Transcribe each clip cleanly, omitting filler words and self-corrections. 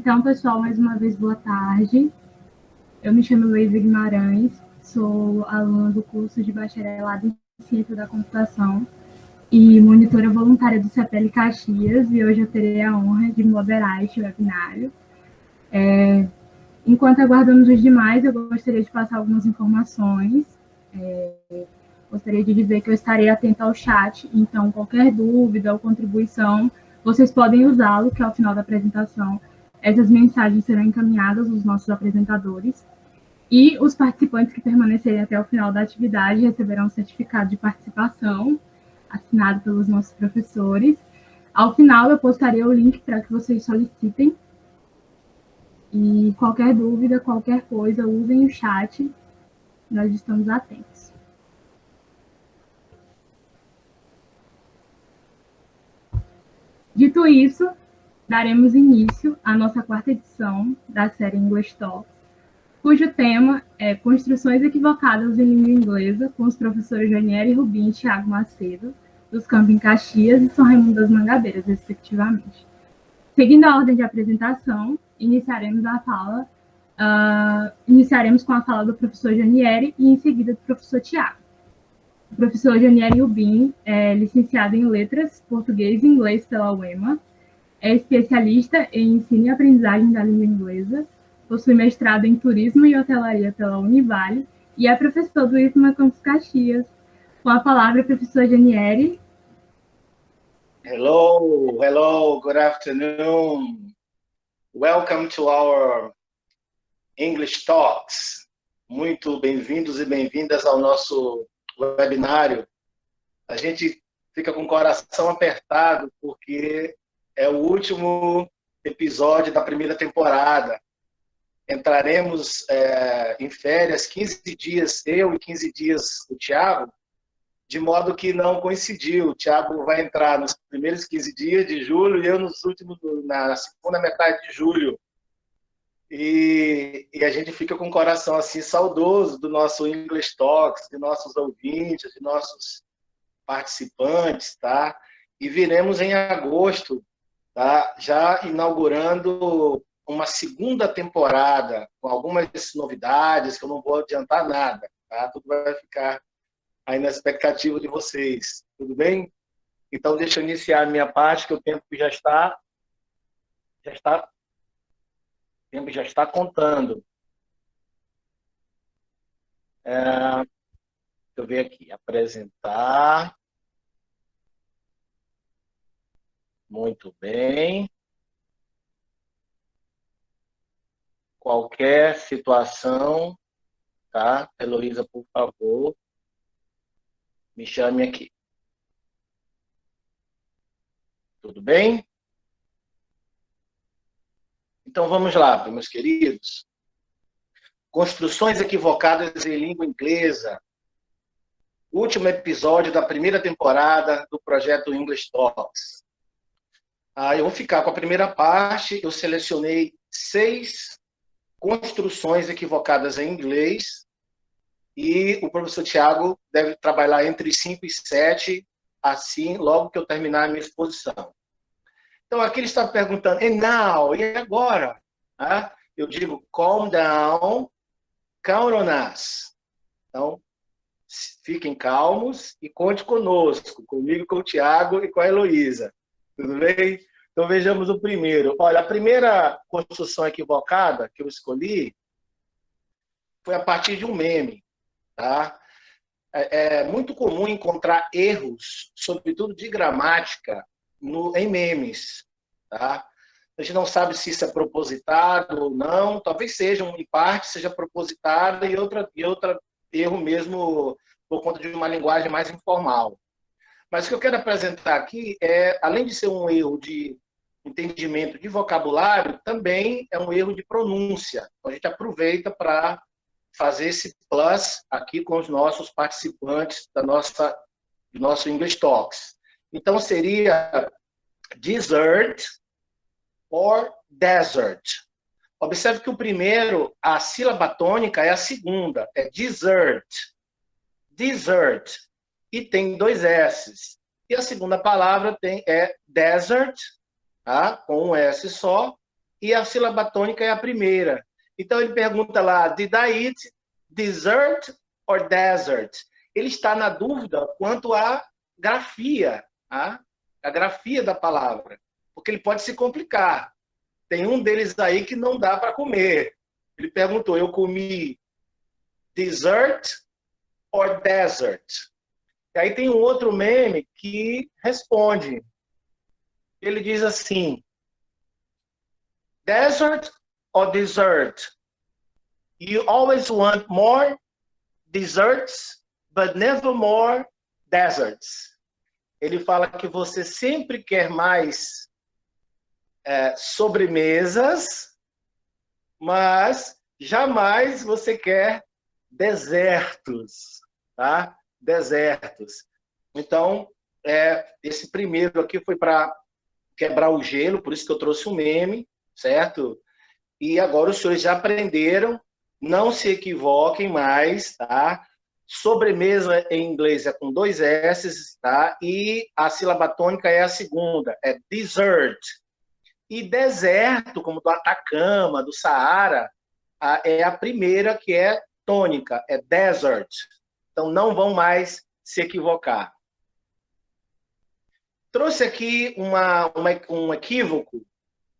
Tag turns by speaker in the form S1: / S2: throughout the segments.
S1: Então, pessoal, mais uma vez, boa tarde. Eu me chamo Luísa Guimarães, sou aluna do curso de bacharelado em Ciência da Computação e monitora voluntária do CEPEL Caxias, e hoje eu terei a honra de moderar este webinário. Enquanto aguardamos os demais, eu gostaria de passar algumas informações. Gostaria de dizer que eu estarei atenta ao chat, então qualquer dúvida ou contribuição, vocês podem usá-lo, que ao final da apresentação essas mensagens serão encaminhadas aos nossos apresentadores, e os participantes que permanecerem até o final da atividade receberão um certificado de participação, assinado pelos nossos professores. Ao final, eu postaria o link para que vocês solicitem. E qualquer dúvida, qualquer coisa, usem o chat, nós estamos atentos. Dito isso, daremos início à nossa quarta edição da série English Talks, cujo tema é Construções Equivocadas em Língua Inglesa, com os professores Janiele Rubim e Thiago Macedo, dos campos em Caxias e São Raimundo das Mangabeiras, respectivamente. Seguindo a ordem de apresentação, iniciaremos com a fala do professor Janiele e, em seguida, do professor Thiago. O professor Janiele Rubim é licenciado em Letras, Português e Inglês pela UEMA, é especialista em ensino e aprendizagem da língua inglesa, possui mestrado em Turismo e Hotelaria pela Univale e é professor do IFMA Campus Caxias. Com a palavra, professor Janiele.
S2: Hello, good afternoon. Welcome to our English Talks. Muito bem-vindos e bem-vindas ao nosso webinário. A gente fica com o coração apertado porque é o último episódio da primeira temporada. Entraremos em férias 15 dias, eu e 15 dias o Thiago, de modo que não coincidiu. O Thiago vai entrar nos primeiros 15 dias de julho e eu na segunda metade de julho. E a gente fica com o coração assim saudoso do nosso English Talks, de nossos ouvintes, de nossos participantes, tá? E viremos em agosto, tá? Já inaugurando uma segunda temporada com algumas novidades que eu não vou adiantar nada, tá? Tudo vai ficar aí na expectativa de vocês, tudo bem? Então deixa eu iniciar a minha parte, que o tempo já está contando. Deixa eu ver aqui, apresentar. Muito bem. Qualquer situação, tá? Heloísa, por favor, me chame aqui. Tudo bem? Então vamos lá, meus queridos. Construções equivocadas em língua inglesa. Último episódio da primeira temporada do projeto English Talks. Eu vou ficar com a primeira parte. Eu selecionei 6 construções equivocadas em inglês e o professor Thiago deve trabalhar entre 5 e 7, assim, logo que eu terminar a minha exposição. Então, aqui ele está perguntando, and now, e agora? Eu digo, calm down, count on us. Então, fiquem calmos e conte conosco, comigo, com o Thiago e com a Heloísa. Tudo bem? Então, vejamos o primeiro. Olha, a primeira construção equivocada que eu escolhi foi a partir de um meme. Tá? É muito comum encontrar erros, sobretudo de gramática, em memes. Tá? A gente não sabe se isso é propositado ou não. Talvez seja, em parte, seja propositado e outra erro mesmo por conta de uma linguagem mais informal. Mas o que eu quero apresentar aqui é, além de ser um erro de entendimento de vocabulário, também é um erro de pronúncia. Então, a gente aproveita para fazer esse plus aqui com os nossos participantes do nosso English Talks. Então, seria dessert or desert. Observe que o primeiro, a sílaba tônica é a segunda, é dessert. Dessert. E tem 2 S's. E a segunda palavra é desert, tá? Com um S só, e a sílaba tônica é a primeira. Então ele pergunta lá, did I eat dessert or desert? Ele está na dúvida quanto à grafia, tá? A grafia da palavra, porque ele pode se complicar. Tem um deles aí que não dá para comer. Ele perguntou, eu comi dessert or desert? E aí tem um outro meme que responde. Ele diz assim, desert or dessert? You always want more desserts, but never more deserts. Ele fala que você sempre quer mais sobremesas, mas jamais você quer desertos, tá? Desertos. Então, esse primeiro aqui foi para quebrar o gelo, por isso que eu trouxe um meme, certo? E agora os senhores já aprenderam, não se equivoquem mais, tá? Sobremesa em inglês é com 2 S, tá? E a sílaba tônica é a segunda, é dessert. E deserto, como do Atacama, do Saara, é a primeira que é tônica, é desert. Então não vão mais se equivocar. Trouxe aqui um equívoco,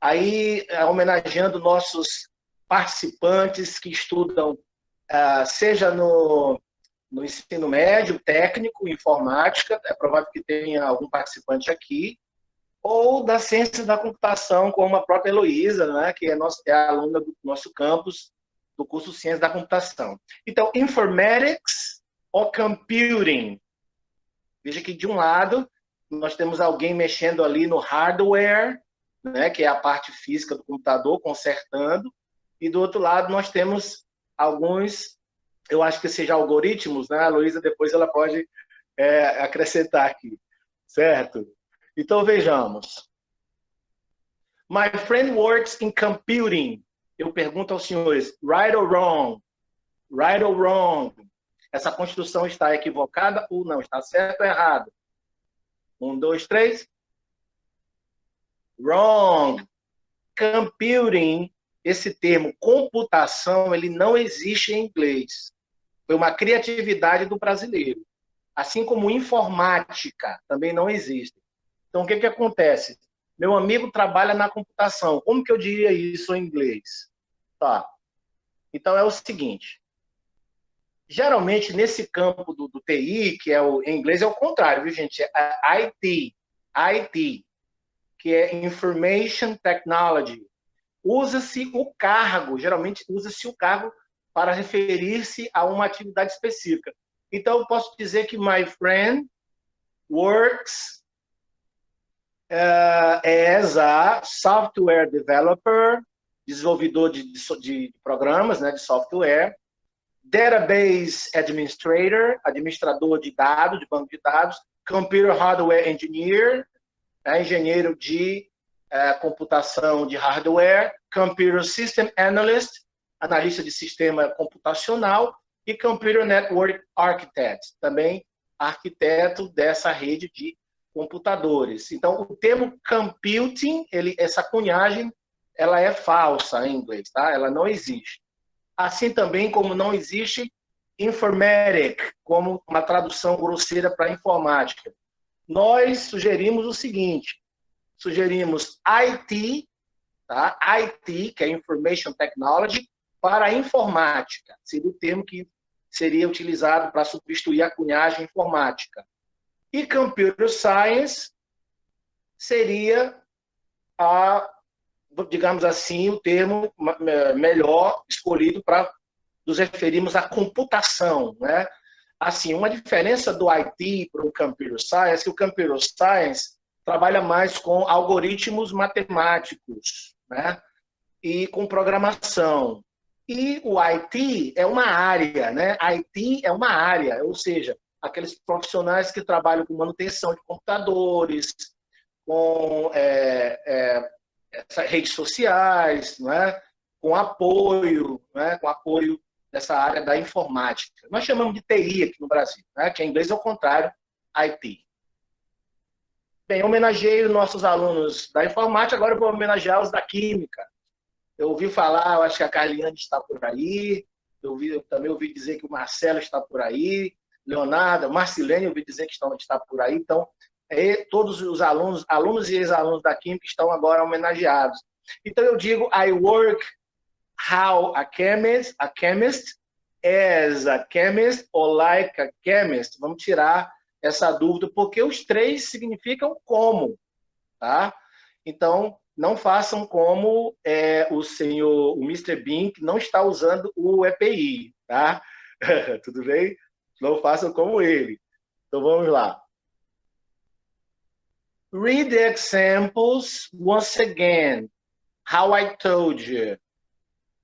S2: aí homenageando nossos participantes que estudam, seja no ensino médio, técnico, informática, é provável que tenha algum participante aqui, ou da ciência da computação, como a própria Heloísa, né, que é a aluna do nosso campus, do curso Ciência da Computação. Então, informatics ou computing? Veja que, de um lado, nós temos alguém mexendo ali no hardware, né, que é a parte física do computador, consertando, e do outro lado nós temos alguns, eu acho que seja algoritmos, né, a Heloísa depois ela pode acrescentar aqui, certo? Então, vejamos. My friend works in computing. Eu pergunto aos senhores, right or wrong? Right or wrong? Essa construção está equivocada ou não? Está certo ou errado? 1, 2, 3. Wrong. Computing, esse termo computação, ele não existe em inglês. Foi uma criatividade do brasileiro. Assim como informática também não existe. Então, o que acontece? Meu amigo trabalha na computação. Como que eu diria isso em inglês? Tá. Então, é o seguinte. Geralmente, nesse campo do TI, que em inglês é o contrário, viu, gente? É IT, que é Information Technology. Usa-se o cargo, geralmente usa-se o cargo para referir-se a uma atividade específica. Então, eu posso dizer que my friend works as a software developer, desenvolvedor de programas, né, de software, database administrator, administrador de dados, de banco de dados, computer hardware engineer, engenheiro de computação de hardware, computer system analyst, analista de sistema computacional, e computer network architect, também arquiteto dessa rede de computadores. Então, o termo computing, essa cunhagem, ela é falsa em inglês, tá? Ela não existe. Assim também como não existe informatic, como uma tradução grosseira para informática. Nós sugerimos o seguinte, sugerimos IT, tá? IT, que é Information Technology, para a informática. Seria o termo que seria utilizado para substituir a cunhagem informática. E Computer Science seria, digamos assim, o termo melhor escolhido para nos referirmos à computação, né? Assim, uma diferença do IT para o Computer Science é que o Computer Science trabalha mais com algoritmos matemáticos, né? E com programação. E o IT é uma área, né? IT é uma área, ou seja, aqueles profissionais que trabalham com manutenção de computadores, com redes sociais, né? Com apoio dessa área da informática. Nós chamamos de TI aqui no Brasil, né? Que em inglês é o contrário, IT. Bem, homenageei os nossos alunos da informática, agora eu vou homenagear os da química. Eu ouvi falar, eu acho que a Carliane está por aí, eu também ouvi dizer que o Marcelo está por aí, Leonardo, Marcilene, eu ouvi dizer que está por aí. Então, todos os alunos e ex-alunos da Química estão agora homenageados. Então, eu digo, I work how a chemist, as a chemist or like a chemist. Vamos tirar essa dúvida, porque os três significam como, tá? Então, não façam como o Mr. Bean, que não está usando o EPI, tá? Tudo bem? Não façam como ele. Então, vamos lá. Read the examples once again. How I told you.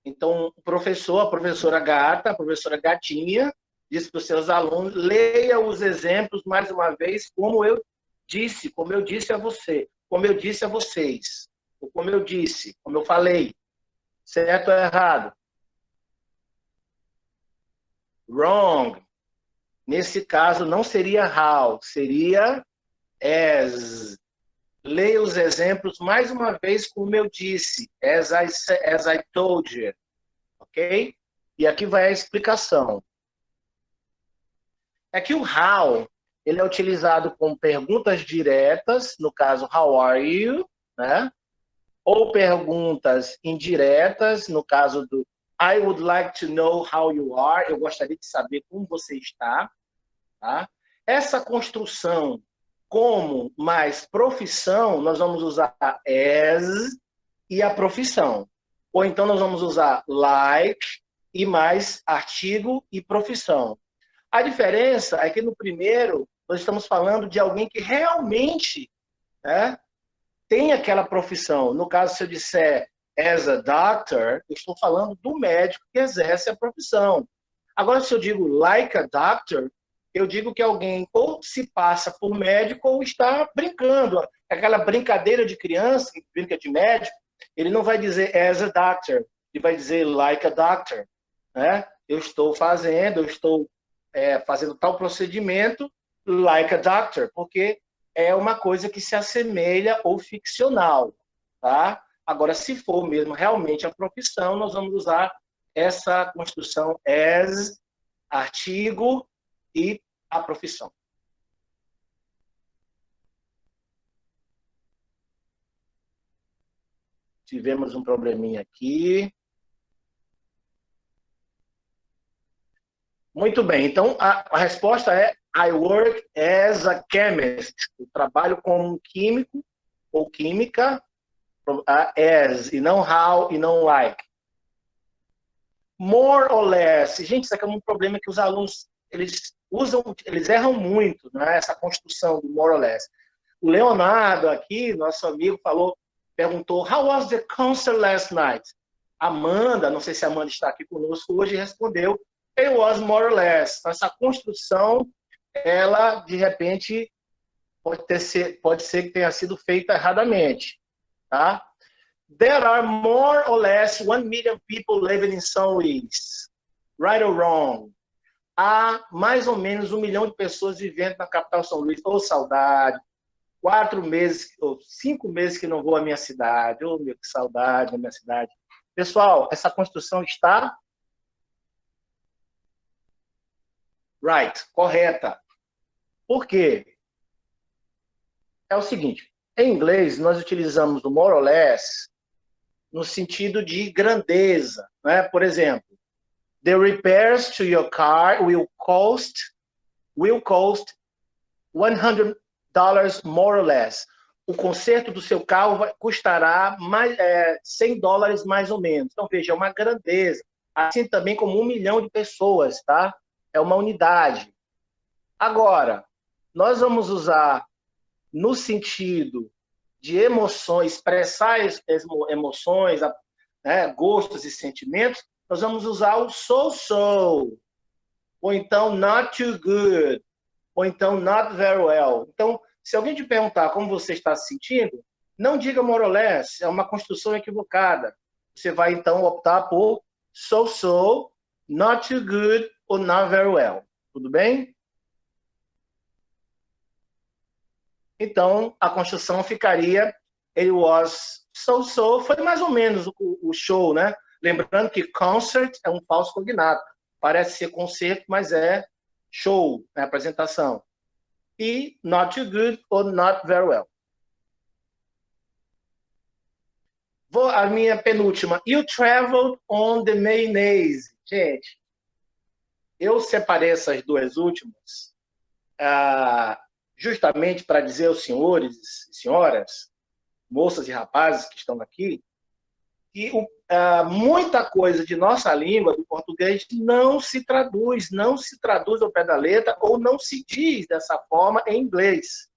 S2: Então, a professora gata, a professora gatinha, disse para os seus alunos, leia os exemplos mais uma vez, como eu disse a você, como eu disse a vocês. Como eu disse, como eu falei. Certo ou errado? Wrong. Nesse caso, não seria how, seria as. Leia os exemplos mais uma vez, como eu disse. As I told you. Ok? E aqui vai a explicação. É que o how, ele é utilizado com perguntas diretas, no caso, how are you? Né? Ou perguntas indiretas, no caso do I would like to know how you are, eu gostaria de saber como você está. Tá? Essa construção como mais profissão, nós vamos usar as e a profissão. Ou então nós vamos usar like e mais artigo e profissão. A diferença é que no primeiro, nós estamos falando de alguém que realmente, né, tem aquela profissão. No caso, se eu disser as a doctor, eu estou falando do médico que exerce a profissão. Agora, se eu digo like a doctor, eu digo que alguém ou se passa por médico ou está brincando. Aquela brincadeira de criança que brinca de médico, ele não vai dizer as a doctor, ele vai dizer like a doctor. Né? Eu estou fazendo tal procedimento like a doctor, porque é uma coisa que se assemelha ou ficcional, tá? Agora, se for mesmo realmente a profissão, nós vamos usar essa construção as, artigo e a profissão. Tivemos um probleminha aqui. Muito bem, então a resposta é I work as a chemist. Eu trabalho como um químico ou química, as, e não how, e não like. More or less. Gente, isso aqui é um problema que os alunos, eles erram muito, né? Essa construção do more or less. O Leonardo aqui, nosso amigo, perguntou, how was the concert last night? Amanda, não sei se a Amanda está aqui conosco hoje, respondeu, it was more or less. Essa construção, ela, de repente, pode ser que tenha sido feita erradamente. Tá? There are more or less 1 million people living in São Luís. Right or wrong? Há mais ou menos 1 milhão de pessoas vivendo na capital São Luís. Ô, saudade. 4 meses, ou 5 meses que não vou à minha cidade. Ô, meu, que saudade da minha cidade. Pessoal, essa construção está... Right, correta. Por quê? É o seguinte, em inglês, nós utilizamos o more or less no sentido de grandeza. Né? Por exemplo, the repairs to your car will cost $100 more or less. O conserto do seu carro custará $100 mais ou menos. Então, veja, é uma grandeza. Assim também como 1 milhão de pessoas, tá? É uma unidade. Agora, nós vamos usar no sentido de emoções, expressar emoções, né, gostos e sentimentos, nós vamos usar o so-so, ou então not too good, ou então not very well. Então, se alguém te perguntar como você está se sentindo, não diga more or less, é uma construção equivocada. Você vai, então, optar por so-so, not too good ou not very well. Tudo bem? Então, a construção ficaria it was so foi mais ou menos o show, né? Lembrando que concert é um falso cognato. Parece ser concerto, mas é show, né? Apresentação. E not too good or not very well. A minha penúltima. You traveled on the mayonnaise. Gente, eu separei essas duas últimas justamente para dizer aos senhores e senhoras, moças e rapazes que estão aqui, que muita coisa de nossa língua, do português, não se traduz ao pé da letra ou não se diz dessa forma em inglês.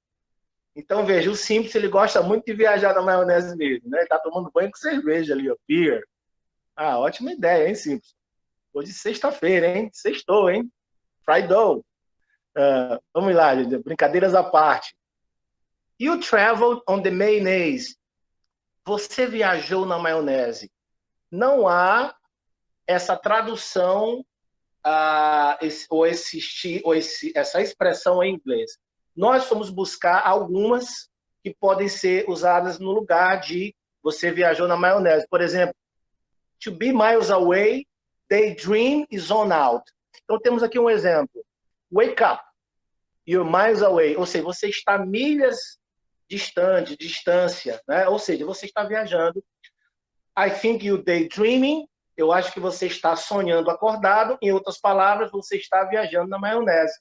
S2: Então, veja, o Simples, ele gosta muito de viajar na maionese mesmo, né? Ele está tomando banho com cerveja ali, ó, beer. Ótima ideia, hein, Simples? Hoje sexta-feira, hein? Sextou, hein? Friday. Vamos lá, gente. Brincadeiras à parte. You traveled on the mayonnaise. Você viajou na maionese. Não há essa tradução essa expressão em inglês. Nós fomos buscar algumas que podem ser usadas no lugar de você viajou na maionese. Por exemplo, to be miles away, daydream is on out. Então, temos aqui um exemplo. Wake up, you're miles away. Ou seja, você está milhas distante, distância, né? Ou seja, você está viajando. I think you're daydreaming. Eu acho que você está sonhando acordado. Em outras palavras, você está viajando na maionese.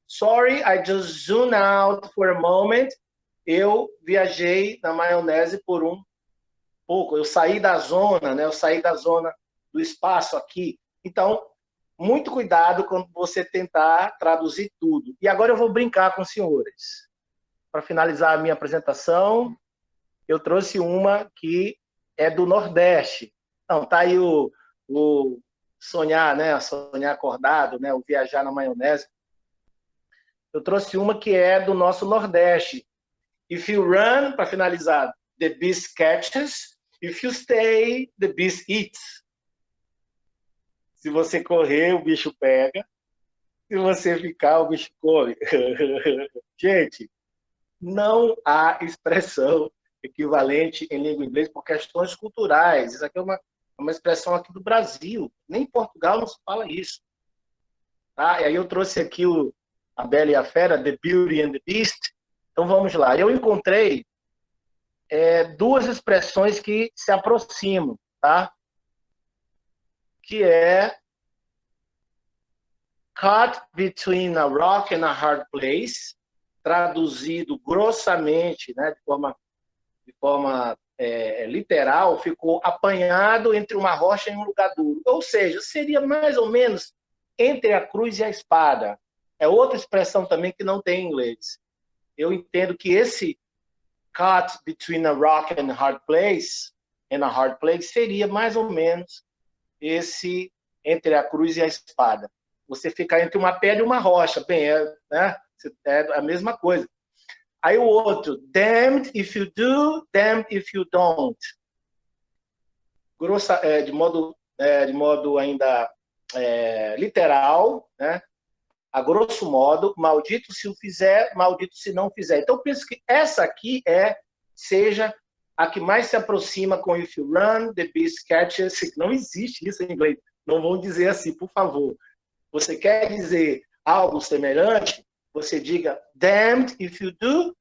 S2: Sorry, I just zoomed out for a moment. Eu viajei na maionese por um pouco. Eu saí da zona, né? Eu saí da zona do espaço aqui. Então, muito cuidado quando você tentar traduzir tudo. E agora eu vou brincar com os senhores. Para finalizar a minha apresentação, eu trouxe uma que é do Nordeste. Então, tá aí o sonhar, né? Sonhar acordado, né? O viajar na maionese. Eu trouxe uma que é do nosso Nordeste. If you run, para finalizar, the beast catches. If you stay, the beast eats. Se você correr, o bicho pega. Se você ficar, o bicho come. Gente, não há expressão equivalente em língua inglesa por questões culturais. Isso aqui é uma expressão aqui do Brasil. Nem em Portugal não se fala isso. Tá? E aí eu trouxe aqui a Bela e a Fera, The Beauty and the Beast. Então vamos lá. Eu encontrei duas expressões que se aproximam, tá? Que é caught between a rock and a hard place, traduzido grossamente, né, de forma literal, ficou apanhado entre uma rocha e um lugar duro. Ou seja, seria mais ou menos entre a cruz e a espada. É outra expressão também que não tem em inglês. Eu entendo que esse caught between a rock and a hard place, seria mais ou menos esse entre a cruz e a espada. Você ficar entre uma pedra e uma rocha. Bem, né? É a mesma coisa. Aí o outro, damned if you do, damned if you don't. De modo ainda literal, né? A grosso modo, maldito se o fizer, maldito se não fizer. Então, eu penso que essa aqui seja a que mais se aproxima com if you run, the beast catches. Não existe isso em inglês. Não vão dizer assim, por favor. Você quer dizer algo semelhante? Você diga damned if you do,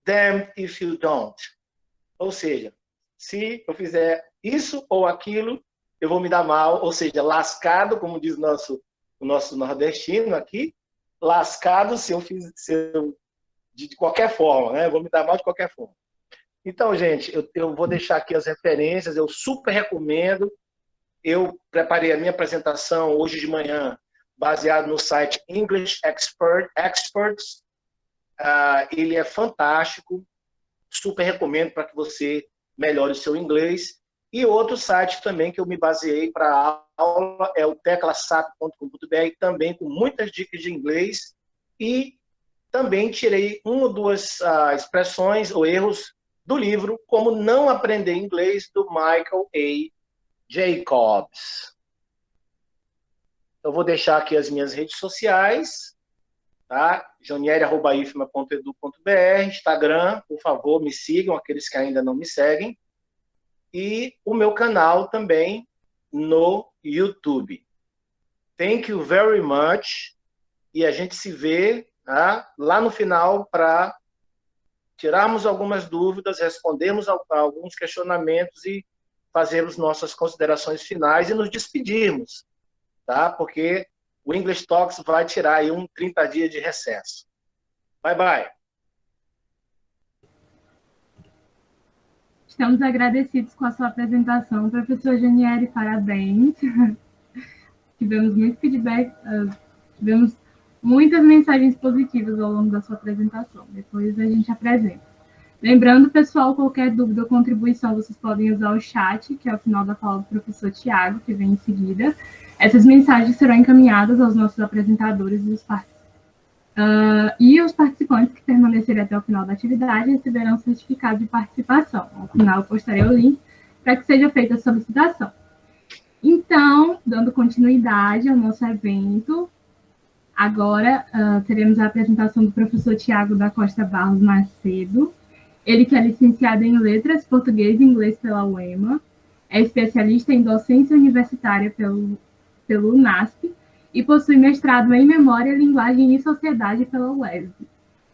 S2: damned if you don't. Ou seja, se eu fizer isso ou aquilo, eu vou me dar mal. Ou seja, lascado, como diz o nosso nordestino aqui, lascado se eu de qualquer forma, né? Eu vou me dar mal de qualquer forma. Então, gente, eu vou deixar aqui as referências, eu super recomendo. Eu preparei a minha apresentação hoje de manhã, baseado no site English Experts. Ele é fantástico, super recomendo para que você melhore o seu inglês. E outro site também que eu me baseei para a aula é o teclasap.com.br, também com muitas dicas de inglês. E também tirei uma ou duas expressões ou erros do livro Como Não Aprender Inglês, do Michael A. Jacobs. Eu vou deixar aqui as minhas redes sociais, tá? jonieri@ifma.edu.br, Instagram, por favor, me sigam, aqueles que ainda não me seguem. e o meu canal também no YouTube. Thank you very much. E a gente se vê lá no final para tirarmos algumas dúvidas, respondermos a alguns questionamentos e fazermos nossas considerações finais e nos despedirmos, tá? Porque o English Talks vai tirar aí 30 dias de recesso. Bye, bye.
S1: Estamos agradecidos com a sua apresentação, professor Janieri, parabéns. Tivemos muito feedback, tivemos muitas mensagens positivas ao longo da sua apresentação. Depois a gente apresenta. Lembrando, pessoal, qualquer dúvida ou contribuição, vocês podem usar o chat, que é o final da fala do professor Tiago, que vem em seguida. Essas mensagens serão encaminhadas aos nossos apresentadores e os participantes que permanecerem até o final da atividade receberão um certificado de participação. Ao final, eu postarei o link para que seja feita a solicitação. Então, dando continuidade ao nosso evento, agora teremos a apresentação do professor Tiago da Costa Barros Macedo. Ele que é licenciado em Letras, Português e Inglês pela UEMA, é especialista em docência universitária pelo UNASP e possui mestrado em Memória, Linguagem e Sociedade pela UESB.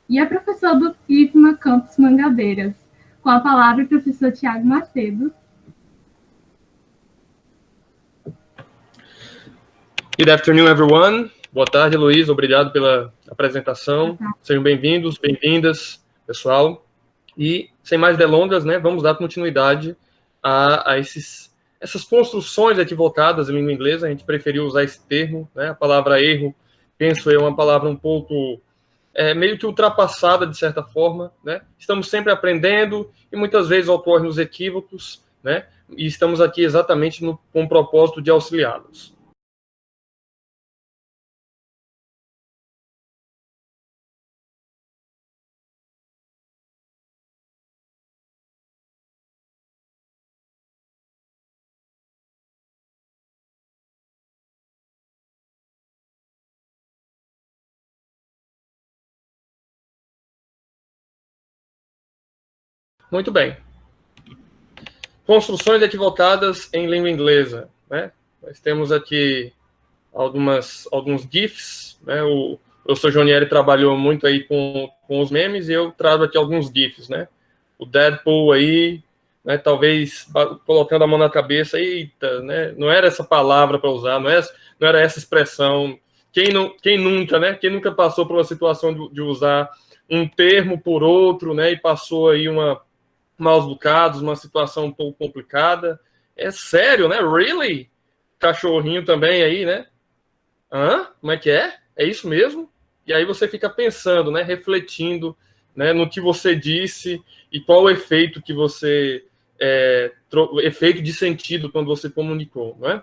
S1: E é professor do IFMA Campus Mangabeiras. Com a palavra, o professor Tiago Macedo.
S3: Good afternoon, everyone. Boa tarde, Luiz. Obrigado pela apresentação. Sejam bem-vindos, bem-vindas, pessoal. E, sem mais delongas, né, vamos dar continuidade a essas construções equivocadas em língua inglesa. A gente preferiu usar esse termo, né? A palavra erro, penso eu, é uma palavra um pouco meio que ultrapassada, de certa forma, né? Estamos sempre aprendendo e muitas vezes ocorrem os equívocos, né? E estamos aqui exatamente com o propósito de auxiliá-los. Muito bem. Construções equivocadas em língua inglesa, né? Nós temos aqui alguns GIFs, né? O professor Jonieri trabalhou muito aí com os memes e eu trago aqui alguns GIFs, né? O Deadpool aí, né? Talvez colocando a mão na cabeça, eita, né? Não era essa palavra para usar, não era essa expressão. Quem nunca, né? Quem nunca passou por uma situação de usar um termo por outro, né? E passou aí maus bocados, uma situação um pouco complicada. É sério, né? Really? Cachorrinho também aí, né? Como é que é? É isso mesmo? E aí você fica pensando, né? Refletindo, né? No que você disse e qual o efeito que você... efeito de sentido quando você comunicou, não é?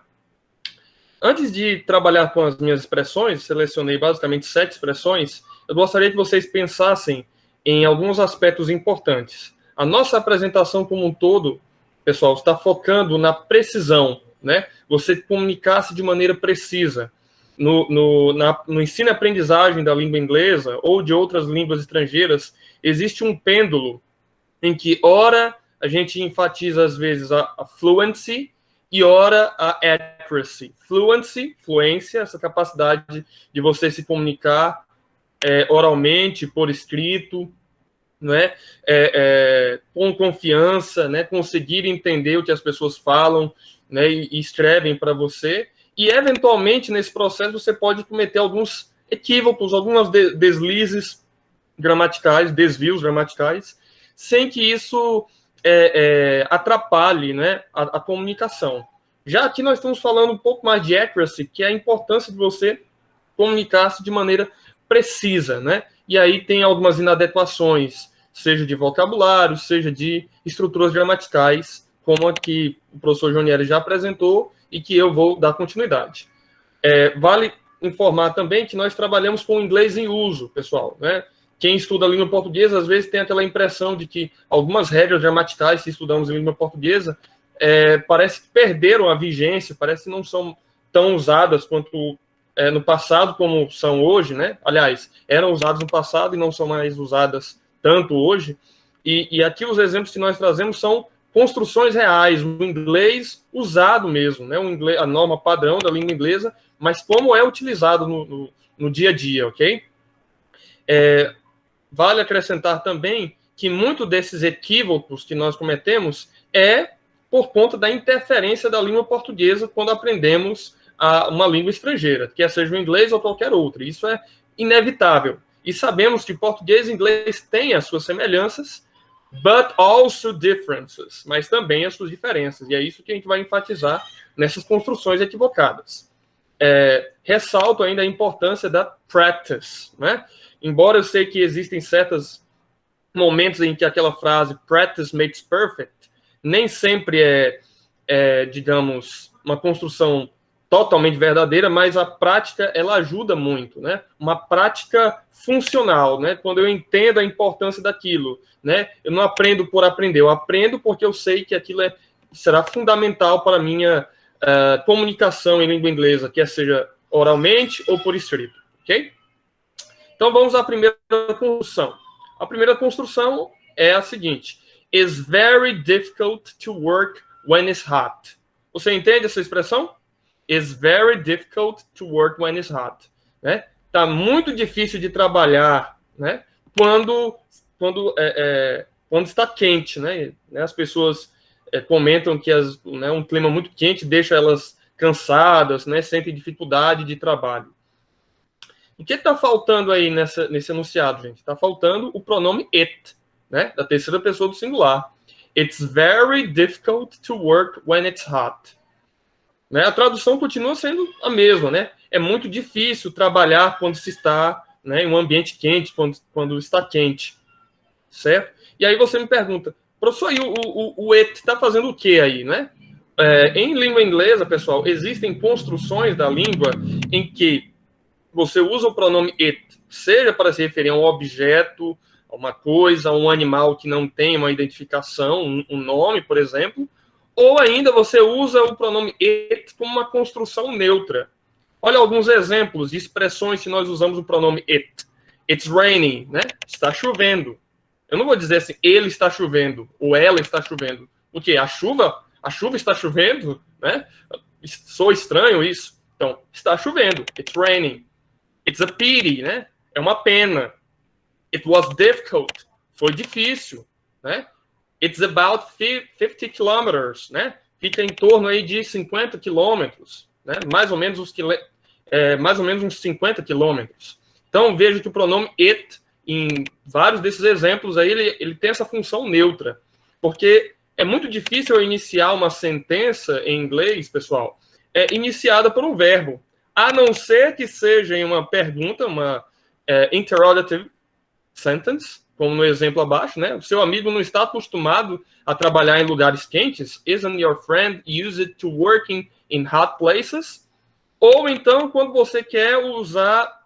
S3: Antes de trabalhar com as minhas expressões, selecionei basicamente 7 expressões, eu gostaria que vocês pensassem em alguns aspectos importantes. A nossa apresentação como um todo, pessoal, está focando na precisão, né? Você comunicar-se de maneira precisa. No ensino e aprendizagem da língua inglesa ou de outras línguas estrangeiras, existe um pêndulo em que, ora, a gente enfatiza, às vezes, a fluency e, ora, a accuracy. Fluency, fluência, essa capacidade de você se comunicar oralmente, por escrito, não é? Com confiança, né? Conseguir entender o que as pessoas falam, né? E escrevem para você. E, eventualmente, nesse processo, você pode cometer alguns equívocos, alguns deslizes gramaticais, desvios gramaticais, sem que isso atrapalhe, né, a comunicação. Já aqui nós estamos falando um pouco mais de accuracy, que é a importância de você comunicar-se de maneira precisa, né? E aí tem algumas inadequações, seja de vocabulário, seja de estruturas gramaticais, como aqui o professor Jonieri já apresentou e que eu vou dar continuidade. Vale informar também que nós trabalhamos com o inglês em uso, pessoal, né? Quem estuda a língua portuguesa, às vezes, tem aquela impressão de que algumas regras gramaticais, se estudamos em língua portuguesa, parece que perderam a vigência, parece que não são tão usadas quanto no passado como são hoje, né? Aliás, eram usadas no passado e não são mais usadas tanto hoje. E aqui os exemplos que nós trazemos são construções reais, o inglês usado mesmo, né? A norma padrão da língua inglesa, mas como é utilizado no dia a dia, ok? Vale acrescentar também que muito desses equívocos que nós cometemos é por conta da interferência da língua portuguesa quando aprendemos uma língua estrangeira, quer seja o inglês ou qualquer outra. Isso é inevitável. E sabemos que português e inglês têm as suas semelhanças, but also differences, mas também as suas diferenças. E é isso que a gente vai enfatizar nessas construções equivocadas. Ressalto ainda a importância da practice, né? Embora eu sei que existem certos momentos em que aquela frase practice makes perfect nem sempre digamos, uma construção totalmente verdadeira, mas a prática, ela ajuda muito, né? Uma prática funcional, né? Quando eu entendo a importância daquilo, né? Eu não aprendo por aprender, eu aprendo porque eu sei que aquilo será fundamental para a minha comunicação em língua inglesa, quer seja oralmente ou por escrito, ok? Então, vamos à primeira construção. A primeira construção é a seguinte: It's very difficult to work when it's hot. Você entende essa expressão? It's very difficult to work when it's hot. Né? Tá muito difícil de trabalhar, né? Quando está quente, né? As pessoas comentam que um clima muito quente deixa elas cansadas, né? Sentem dificuldade de trabalho. O que está faltando aí nesse enunciado, gente? Está faltando o pronome it, né? Da terceira pessoa do singular. It's very difficult to work when it's hot. Né? A tradução continua sendo a mesma, né? É muito difícil trabalhar quando se está, né, em um ambiente quente, quando está quente, certo? E aí você me pergunta, professor, aí o it está fazendo o que aí, né? Em língua inglesa, pessoal, existem construções da língua em que você usa o pronome it, seja para se referir a um objeto, a uma coisa, a um animal que não tem uma identificação, um nome, por exemplo, ou ainda você usa o pronome it como uma construção neutra. Olha alguns exemplos de expressões que nós usamos o pronome it. It's raining, né? Está chovendo. Eu não vou dizer assim, ele está chovendo, ou ela está chovendo. O quê? A chuva está chovendo, né? Sou estranho isso. Então, está chovendo. It's raining. It's a pity, né? É uma pena. It was difficult. Foi difícil, né? It's about 50 kilometers, né? Fica em torno aí de 50 quilômetros, né? Mais ou menos uns 50 quilômetros. Então, veja que o pronome it, em vários desses exemplos aí, ele tem essa função neutra. Porque é muito difícil eu iniciar uma sentença em inglês, pessoal, iniciada por um verbo. A não ser que seja em uma pergunta, uma interrogative sentence, como no exemplo abaixo, né? O seu amigo não está acostumado a trabalhar em lugares quentes. Isn't your friend used to working in hot places? Ou então, quando você quer usar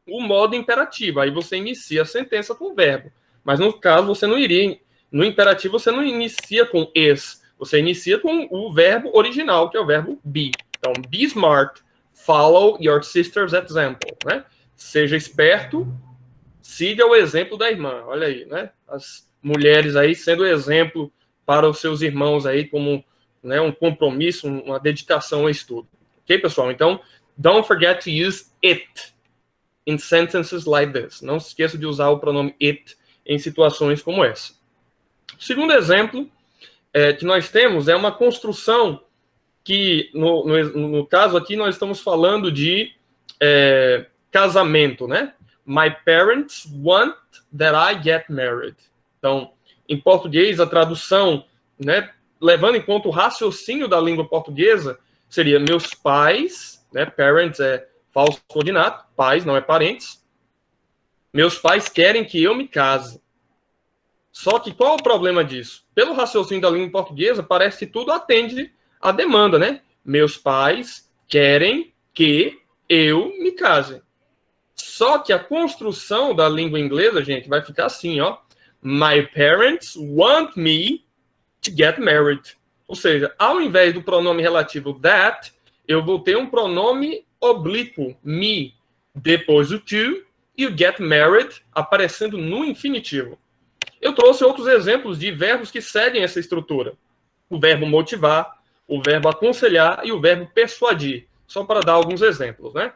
S3: o modo imperativo, aí você inicia a sentença com o verbo. Mas no caso, você não iria... No imperativo, você não inicia com is. Você inicia com o verbo original, que é o verbo be. Então, be smart. Follow your sister's example, né? Seja esperto, siga o exemplo da irmã. Olha aí, né? As mulheres aí sendo exemplo para os seus irmãos aí como, né, um compromisso, uma dedicação ao estudo. Ok, pessoal? Então, don't forget to use it in sentences like this. Não se esqueça de usar o pronome it em situações como essa. O segundo exemplo que nós temos é uma construção que, no caso aqui, nós estamos falando de casamento, né? My parents want that I get married. Então, em português, a tradução, né, levando em conta o raciocínio da língua portuguesa, seria meus pais, né? Parents é falso coordenato, pais não é parentes. Meus pais querem que eu me case. Só que qual é o problema disso? Pelo raciocínio da língua portuguesa, parece que tudo atende à demanda, né? Meus pais querem que eu me case. Só que a construção da língua inglesa, gente, vai ficar assim, ó. My parents want me to get married. Ou seja, ao invés do pronome relativo that, eu vou ter um pronome oblíquo, me, depois o to, e o get married aparecendo no infinitivo. Eu trouxe outros exemplos de verbos que seguem essa estrutura. o verbo motivar, o verbo aconselhar e o verbo persuadir. Só para dar alguns exemplos, né?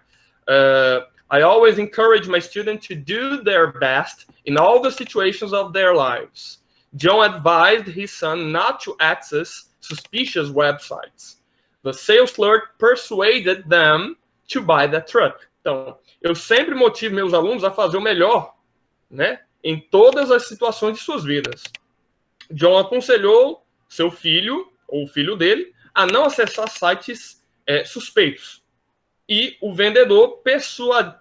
S3: I always encourage my students to do their best in all the situations of their lives. John advised his son not to access suspicious websites. The sales clerk persuaded them to buy the truck. Então, eu sempre motivo meus alunos a fazer o melhor, né, em todas as situações de suas vidas. John aconselhou seu filho, ou o filho dele, a não acessar sites suspeitos. E o vendedor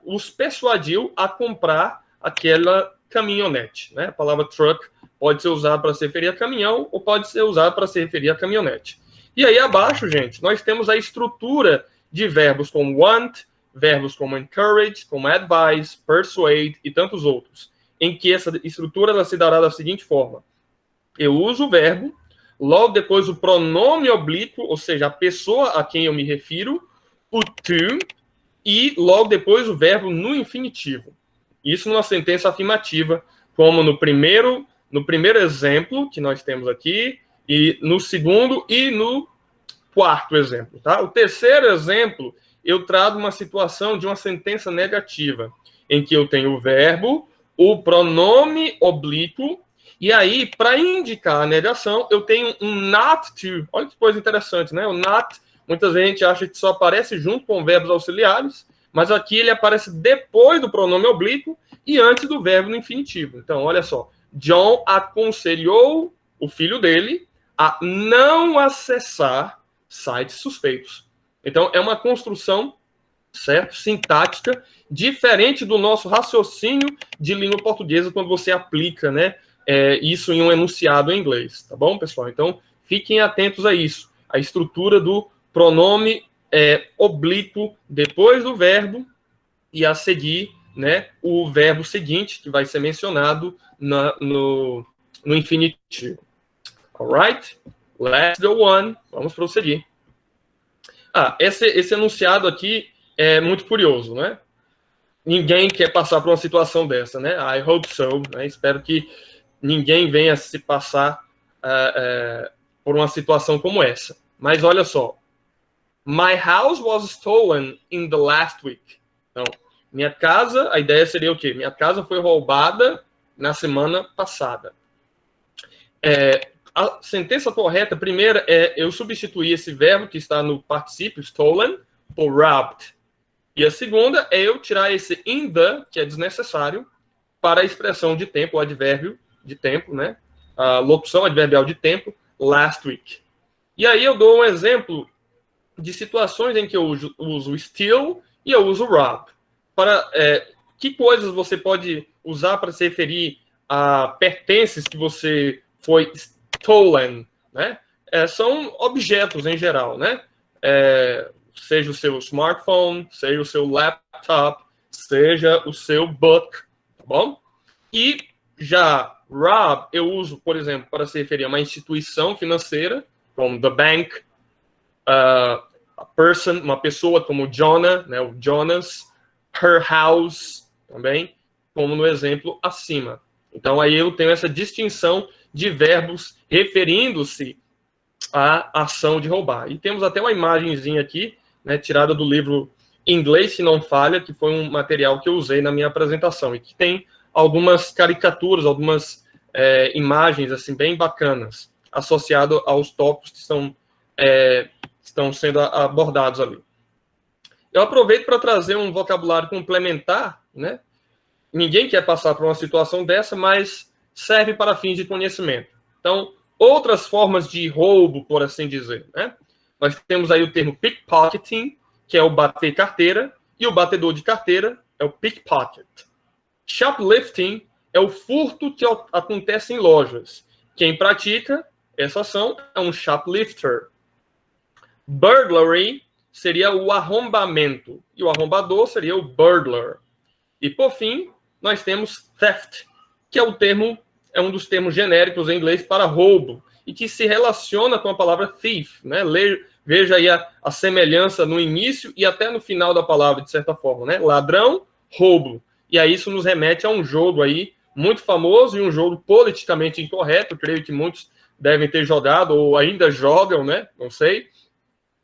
S3: os persuadiu a comprar aquela caminhonete, né? A palavra truck pode ser usada para se referir a caminhão ou pode ser usada para se referir a caminhonete. E aí abaixo, gente, nós temos a estrutura de verbos como want, verbos como encourage, como advise, persuade e tantos outros, em que essa estrutura ela se dará da seguinte forma. Eu uso o verbo, logo depois o pronome oblíquo, ou seja, a pessoa a quem eu me refiro, o to, e logo depois o verbo no infinitivo. Isso numa sentença afirmativa, como no primeiro exemplo que nós temos aqui, e no segundo e no quarto exemplo. Tá? O terceiro exemplo, eu trago uma situação de uma sentença negativa, em que eu tenho o verbo, o pronome oblíquo, e aí, para indicar a negação, eu tenho um not to. Olha que coisa interessante, né? O not, muita gente acha que só aparece junto com verbos auxiliares, mas aqui ele aparece depois do pronome oblíquo e antes do verbo no infinitivo. Então, olha só. John aconselhou o filho dele a não acessar sites suspeitos. Então, é uma construção, certo, sintática, diferente do nosso raciocínio de língua portuguesa quando você aplica, né, isso em um enunciado em inglês, tá bom, pessoal? Então, fiquem atentos a isso. A estrutura do pronome oblíquo depois do verbo e a seguir, né, o verbo seguinte, que vai ser mencionado no infinitivo. Alright? Let's go on. Vamos prosseguir. Esse enunciado aqui é muito curioso, né? Ninguém quer passar por uma situação dessa, né? I hope so. Né? Espero que ninguém venha se passar por uma situação como essa. Mas olha só. My house was stolen in the last week. Então, minha casa, a ideia seria o quê? Minha casa foi roubada na semana passada. A sentença correta, primeira, eu substituir esse verbo que está no particípio, stolen, por robbed. E a segunda é eu tirar esse in the, que é desnecessário, para a expressão de tempo, o advérbio de tempo, né? A locução adverbial de tempo, last week. E aí eu dou um exemplo de situações em que eu uso steal e eu uso rob. Para que coisas você pode usar para se referir a pertences que você foi stolen, né? São objetos em geral, né? Seja o seu smartphone, seja o seu laptop, seja o seu book, tá bom? E já rob eu uso, por exemplo, para se referir a uma instituição financeira, como the bank, a person, uma pessoa como Jonah, né, o Jonas, her house, também, como no exemplo acima. Então, aí eu tenho essa distinção de verbos referindo-se à ação de roubar. E temos até uma imagenzinha aqui, né, tirada do livro Inglês Se Não Falha, que foi um material que eu usei na minha apresentação, e que tem algumas caricaturas, algumas imagens assim, bem bacanas, associado aos tópicos que estão sendo abordados ali. Eu aproveito para trazer um vocabulário complementar, né? Ninguém quer passar por uma situação dessa, mas serve para fins de conhecimento. Então, outras formas de roubo, por assim dizer, né? Nós temos aí o termo pickpocketing, que é o bater carteira, e o batedor de carteira é o pickpocket. Shoplifting é o furto que acontece em lojas. Quem pratica essa ação é um shoplifter. Burglary seria o arrombamento, e o arrombador seria o burglar. E, por fim, nós temos theft, que é um dos termos genéricos em inglês para roubo, e que se relaciona com a palavra thief, né? Veja aí a semelhança no início e até no final da palavra, de certa forma, né? Ladrão, roubo. E aí isso nos remete a um jogo aí muito famoso e um jogo politicamente incorreto, creio que muitos devem ter jogado, ou ainda jogam, né? Não sei.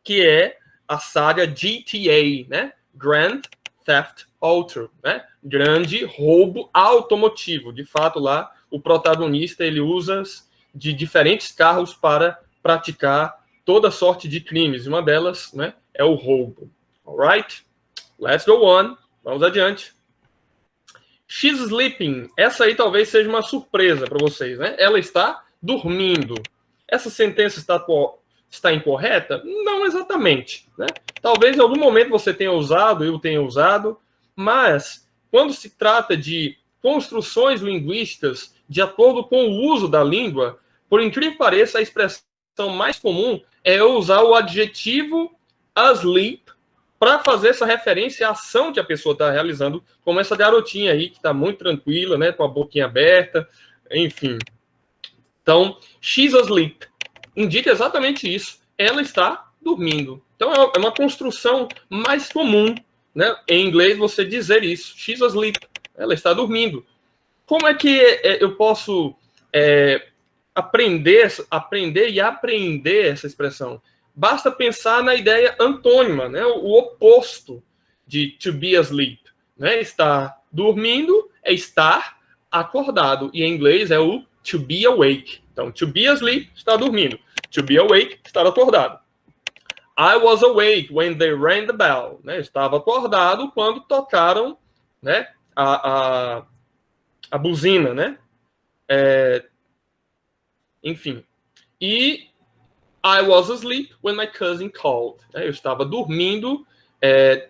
S3: Que é a saga GTA, né? Grand Theft Auto, né? Grande roubo automotivo. De fato, lá, o protagonista, ele usa de diferentes carros para praticar toda sorte de crimes. Uma delas, né, é o roubo. Alright? Let's go on. Vamos adiante. She's sleeping. Essa aí talvez seja uma surpresa para vocês, né? Ela está dormindo. Essa sentença está incorreta? Não exatamente, né? Talvez em algum momento você tenha usado, eu tenha usado, mas quando se trata de construções linguísticas de acordo com o uso da língua, por incrível que pareça, a expressão mais comum é eu usar o adjetivo asleep para fazer essa referência à ação que a pessoa está realizando, como essa garotinha aí, que está muito tranquila, né, com a boquinha aberta, enfim. Então, she's asleep indica exatamente isso. Ela está dormindo. Então, é uma construção mais comum, né, em inglês, você dizer isso. She's asleep. Ela está dormindo. Como é que eu posso aprender e aprender essa expressão? Basta pensar na ideia antônima, né? O oposto de to be asleep. Né? Estar dormindo é estar acordado. E em inglês é o to be awake. Então, to be asleep, está dormindo. To be awake, estar acordado. I was awake when they rang the bell. Né? Estava acordado quando tocaram, né, a buzina, né? Enfim. E I was asleep when my cousin called. Eu estava dormindo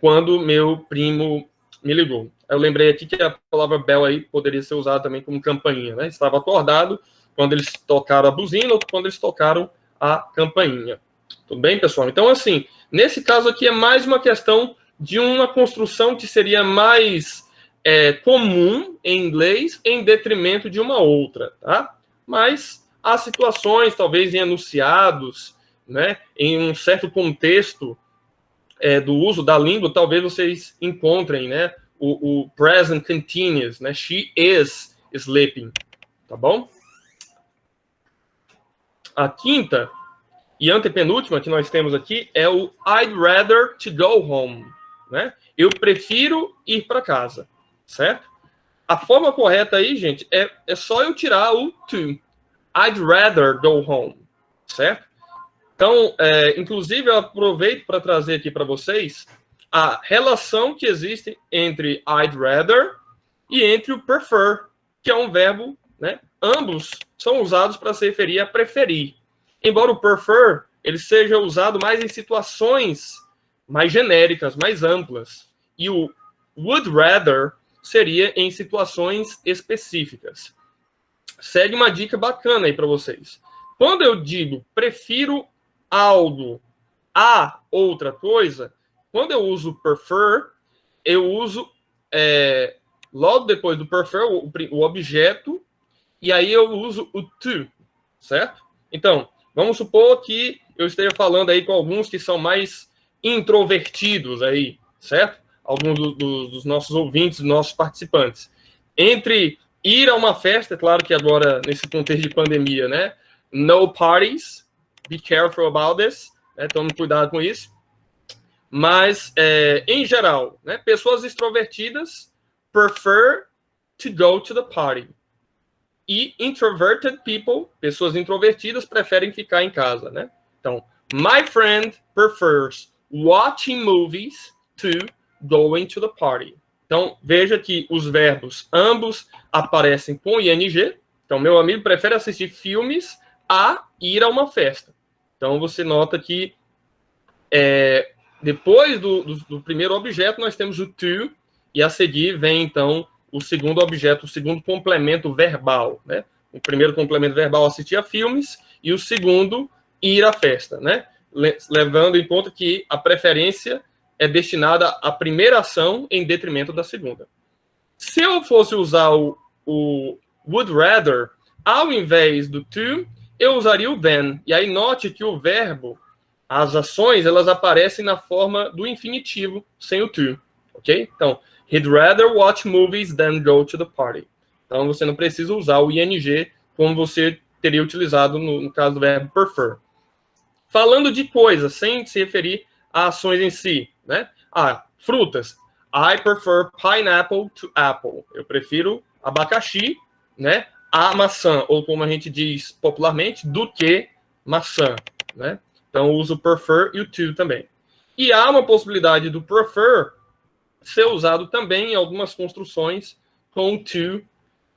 S3: quando meu primo me ligou. Eu lembrei aqui que a palavra bell aí poderia ser usada também como campainha, né? Estava acordado quando eles tocaram a buzina ou quando eles tocaram a campainha. Tudo bem, pessoal? Então, assim, nesse caso aqui é mais uma questão de uma construção que seria mais comum em inglês em detrimento de uma outra, tá? Mas há situações, talvez em enunciados, né, em um certo contexto do uso da língua, talvez vocês encontrem, né, o present continuous, né? She is sleeping, tá bom? A quinta e antepenúltima que nós temos aqui é o I'd rather to go home, né? Eu prefiro ir para casa, certo? A forma correta aí, gente, é só eu tirar o to. I'd rather go home, certo? Então, inclusive, eu aproveito para trazer aqui para vocês a relação que existe entre I'd rather e entre o prefer, que é um verbo, né? Ambos são usados para se referir a preferir. Embora o prefer ele seja usado mais em situações mais genéricas, mais amplas. E o would rather seria em situações específicas. Segue uma dica bacana aí para vocês. Quando eu digo prefiro algo a outra coisa, quando eu uso prefer, eu uso logo depois do prefer o objeto, e aí eu uso o to, certo? Então, vamos supor que eu esteja falando aí com alguns que são mais introvertidos aí, certo? Alguns dos nossos ouvintes, dos nossos participantes. Entre ir a uma festa, claro que agora, nesse contexto de pandemia, né? No parties, be careful about this, né? Tome cuidado com isso. Mas, em geral, né? Pessoas extrovertidas prefer to go to the party. E introverted people, pessoas introvertidas, preferem ficar em casa, né? Então, my friend prefers watching movies to going to the party. Então, veja que os verbos ambos aparecem com ing. Então, meu amigo prefere assistir filmes a ir a uma festa. Então, você nota que depois do primeiro objeto, nós temos o to, e a seguir vem, então, o segundo objeto, o segundo complemento verbal, né? O primeiro complemento verbal, assistir a filmes, e o segundo, ir à festa, né? Levando em conta que a preferência é destinada à primeira ação em detrimento da segunda. Se eu fosse usar o would rather, ao invés do to, eu usaria o then. E aí note que o verbo, as ações, elas aparecem na forma do infinitivo, sem o to, ok? Então, he'd rather watch movies than go to the party. Então, você não precisa usar o ing como você teria utilizado no caso do verbo prefer. Falando de coisas, sem se referir a ações em si, né? Frutas. I prefer pineapple to apple. Eu prefiro abacaxi, né, a maçã, ou como a gente diz popularmente, do que maçã, né? Então, eu uso prefer e o to também. E há uma possibilidade do prefer ser usado também em algumas construções com to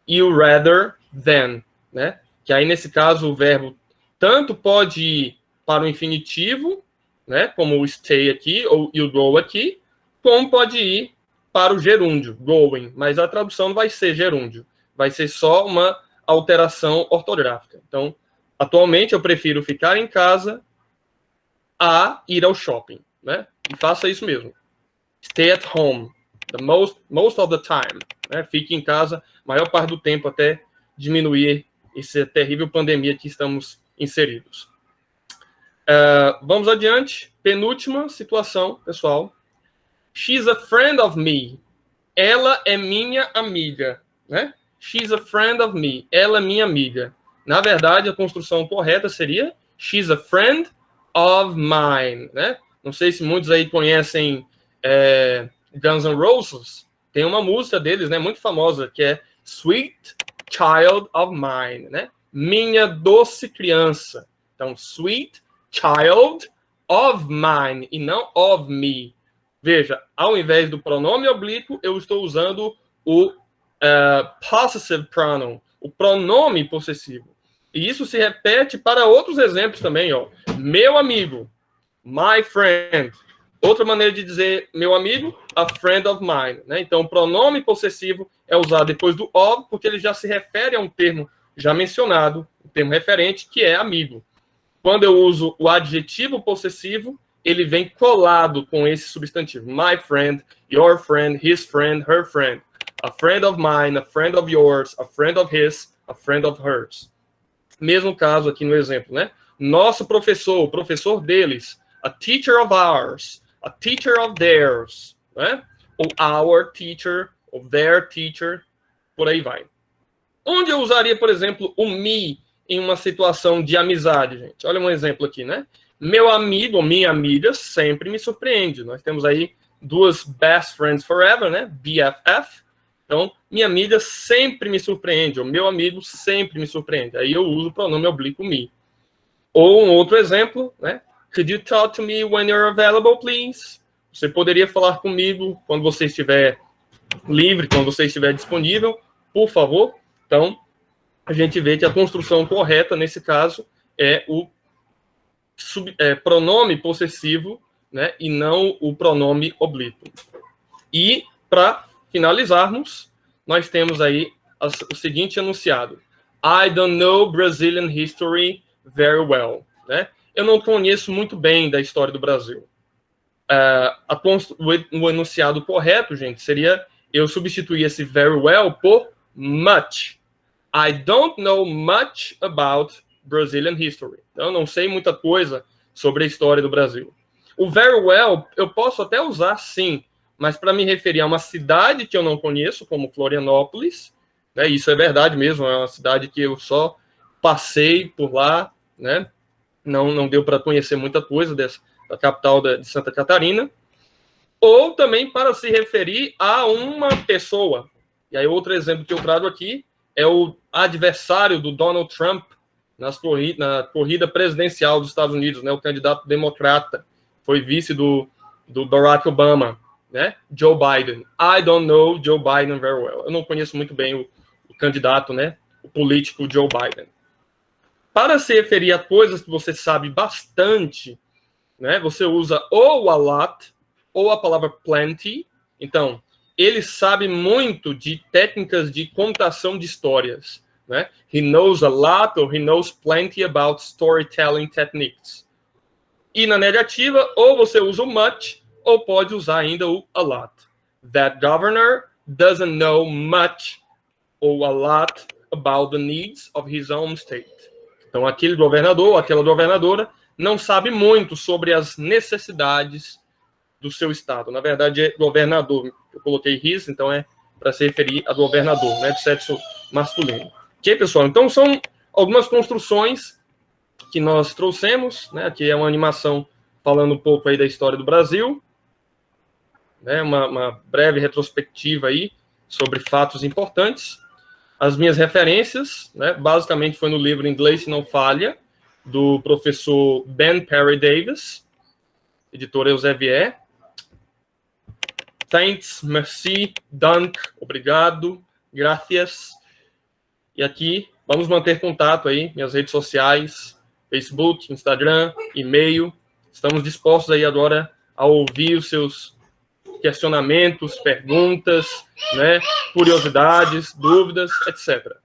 S3: e o rather than, né? Que aí, nesse caso, o verbo tanto pode ir para o infinitivo, né, como o stay aqui, ou o go aqui, como pode ir para o gerúndio, going, mas a tradução não vai ser gerúndio, vai ser só uma alteração ortográfica. Então, atualmente eu prefiro ficar em casa a ir ao shopping, né? E faça isso mesmo. Stay at home, the most of the time, né? Fique em casa a maior parte do tempo até diminuir essa terrível pandemia que estamos inseridos. Vamos adiante. Penúltima situação, pessoal. She's a friend of me. Ela é minha amiga, né? She's a friend of me. Ela é minha amiga. Na verdade, a construção correta seria she's a friend of mine, né? Não sei se muitos aí conhecem Guns N' Roses. Tem uma música deles, né, muito famosa, que é Sweet Child of Mine, né? Minha doce criança. Então, Sweet Child of Mine e não of me. Veja, ao invés do pronome oblíquo, eu estou usando o possessive pronoun, o pronome possessivo. E isso se repete para outros exemplos também, ó. Meu amigo, my friend. Outra maneira de dizer meu amigo, a friend of mine, né? Então, o pronome possessivo é usado depois do of, porque ele já se refere a um termo já mencionado, um termo referente, que é amigo. Quando eu uso o adjetivo possessivo, ele vem colado com esse substantivo. My friend, your friend, his friend, her friend. A friend of mine, a friend of yours, a friend of his, a friend of hers. Mesmo caso aqui no exemplo, né? Nosso professor, o professor deles. A teacher of ours, a teacher of theirs, né? Ou our teacher, ou their teacher, por aí vai. Onde eu usaria, por exemplo, o me em uma situação de amizade, gente? Olha um exemplo aqui, né? Meu amigo ou minha amiga sempre me surpreende. Nós temos aí duas best friends forever, né? BFF. Então, minha amiga sempre me surpreende, ou meu amigo sempre me surpreende. Aí eu uso o pronome oblíquo me. Ou um outro exemplo, né? Could you talk to me when you're available, please? Você poderia falar comigo quando você estiver livre, quando você estiver disponível, por favor? Então, a gente vê que a construção correta, nesse caso, é o pronome possessivo, né, e não o pronome oblíquo. E, para finalizarmos, nós temos aí o seguinte enunciado. I don't know Brazilian history very well. Né? Eu não conheço muito bem da história do Brasil. O enunciado correto, gente, seria eu substituir esse very well por much. I don't know much about Brazilian history. Então, eu não sei muita coisa sobre a história do Brasil. O very well, eu posso até usar, sim, mas para me referir a uma cidade que eu não conheço, como Florianópolis, né, isso é verdade mesmo, é uma cidade que eu só passei por lá, né, não deu para conhecer muita coisa da capital de Santa Catarina, ou também para se referir a uma pessoa. E aí outro exemplo que eu trago aqui é o adversário do Donald Trump na corrida presidencial dos Estados Unidos, né, o candidato democrata, foi vice do Barack Obama, né, Joe Biden. I don't know Joe Biden very well. Eu não conheço muito bem o candidato, né, o político Joe Biden. Para se referir a coisas que você sabe bastante, né, você usa ou a lot ou a palavra plenty. Então, ele sabe muito de técnicas de contação de histórias, né? He knows a lot or he knows plenty about storytelling techniques. E na negativa, ou você usa o much, ou pode usar ainda o a lot. That governor doesn't know much or a lot about the needs of his own state. Então, aquele governador ou aquela governadora não sabe muito sobre as necessidades do seu estado. Na verdade, é governador. Eu coloquei his, então é para se referir a governador, né, de sexo masculino. Ok, pessoal? Então, são algumas construções que nós trouxemos, né? Aqui é uma animação falando um pouco aí da história do Brasil, né? Uma breve retrospectiva aí sobre fatos importantes. As minhas referências, né? Basicamente foi no livro Inglês Se Não Falha, do professor Ben Perry Davis, editora Elsevier. Thanks, merci, dank, obrigado, gracias. E aqui, vamos manter contato aí, minhas redes sociais, Facebook, Instagram, e-mail. Estamos dispostos aí agora a ouvir os seus questionamentos, perguntas, né, curiosidades, dúvidas, etc.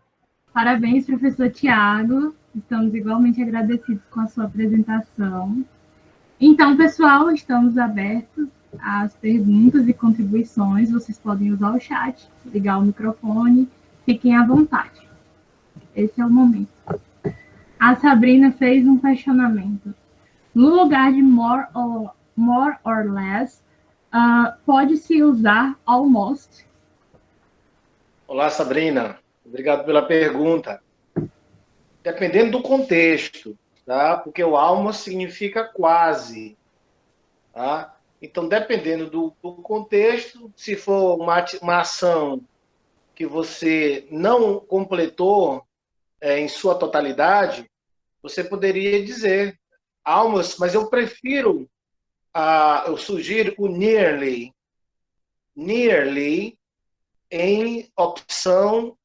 S1: Parabéns, professor Tiago. Estamos igualmente agradecidos com a sua apresentação. Então, pessoal, estamos abertos às perguntas e contribuições. Vocês podem usar o chat, ligar o microfone, fiquem à vontade. Esse é o momento. A Sabrina fez um questionamento. No lugar de more or less, pode-se usar almost?
S2: Olá, Sabrina. Obrigado pela pergunta. Dependendo do contexto, tá? Porque o almost significa quase, tá? Então, dependendo do contexto, se for uma ação que você não completou em sua totalidade, você poderia dizer almost, mas eu prefiro, eu sugiro o nearly em opção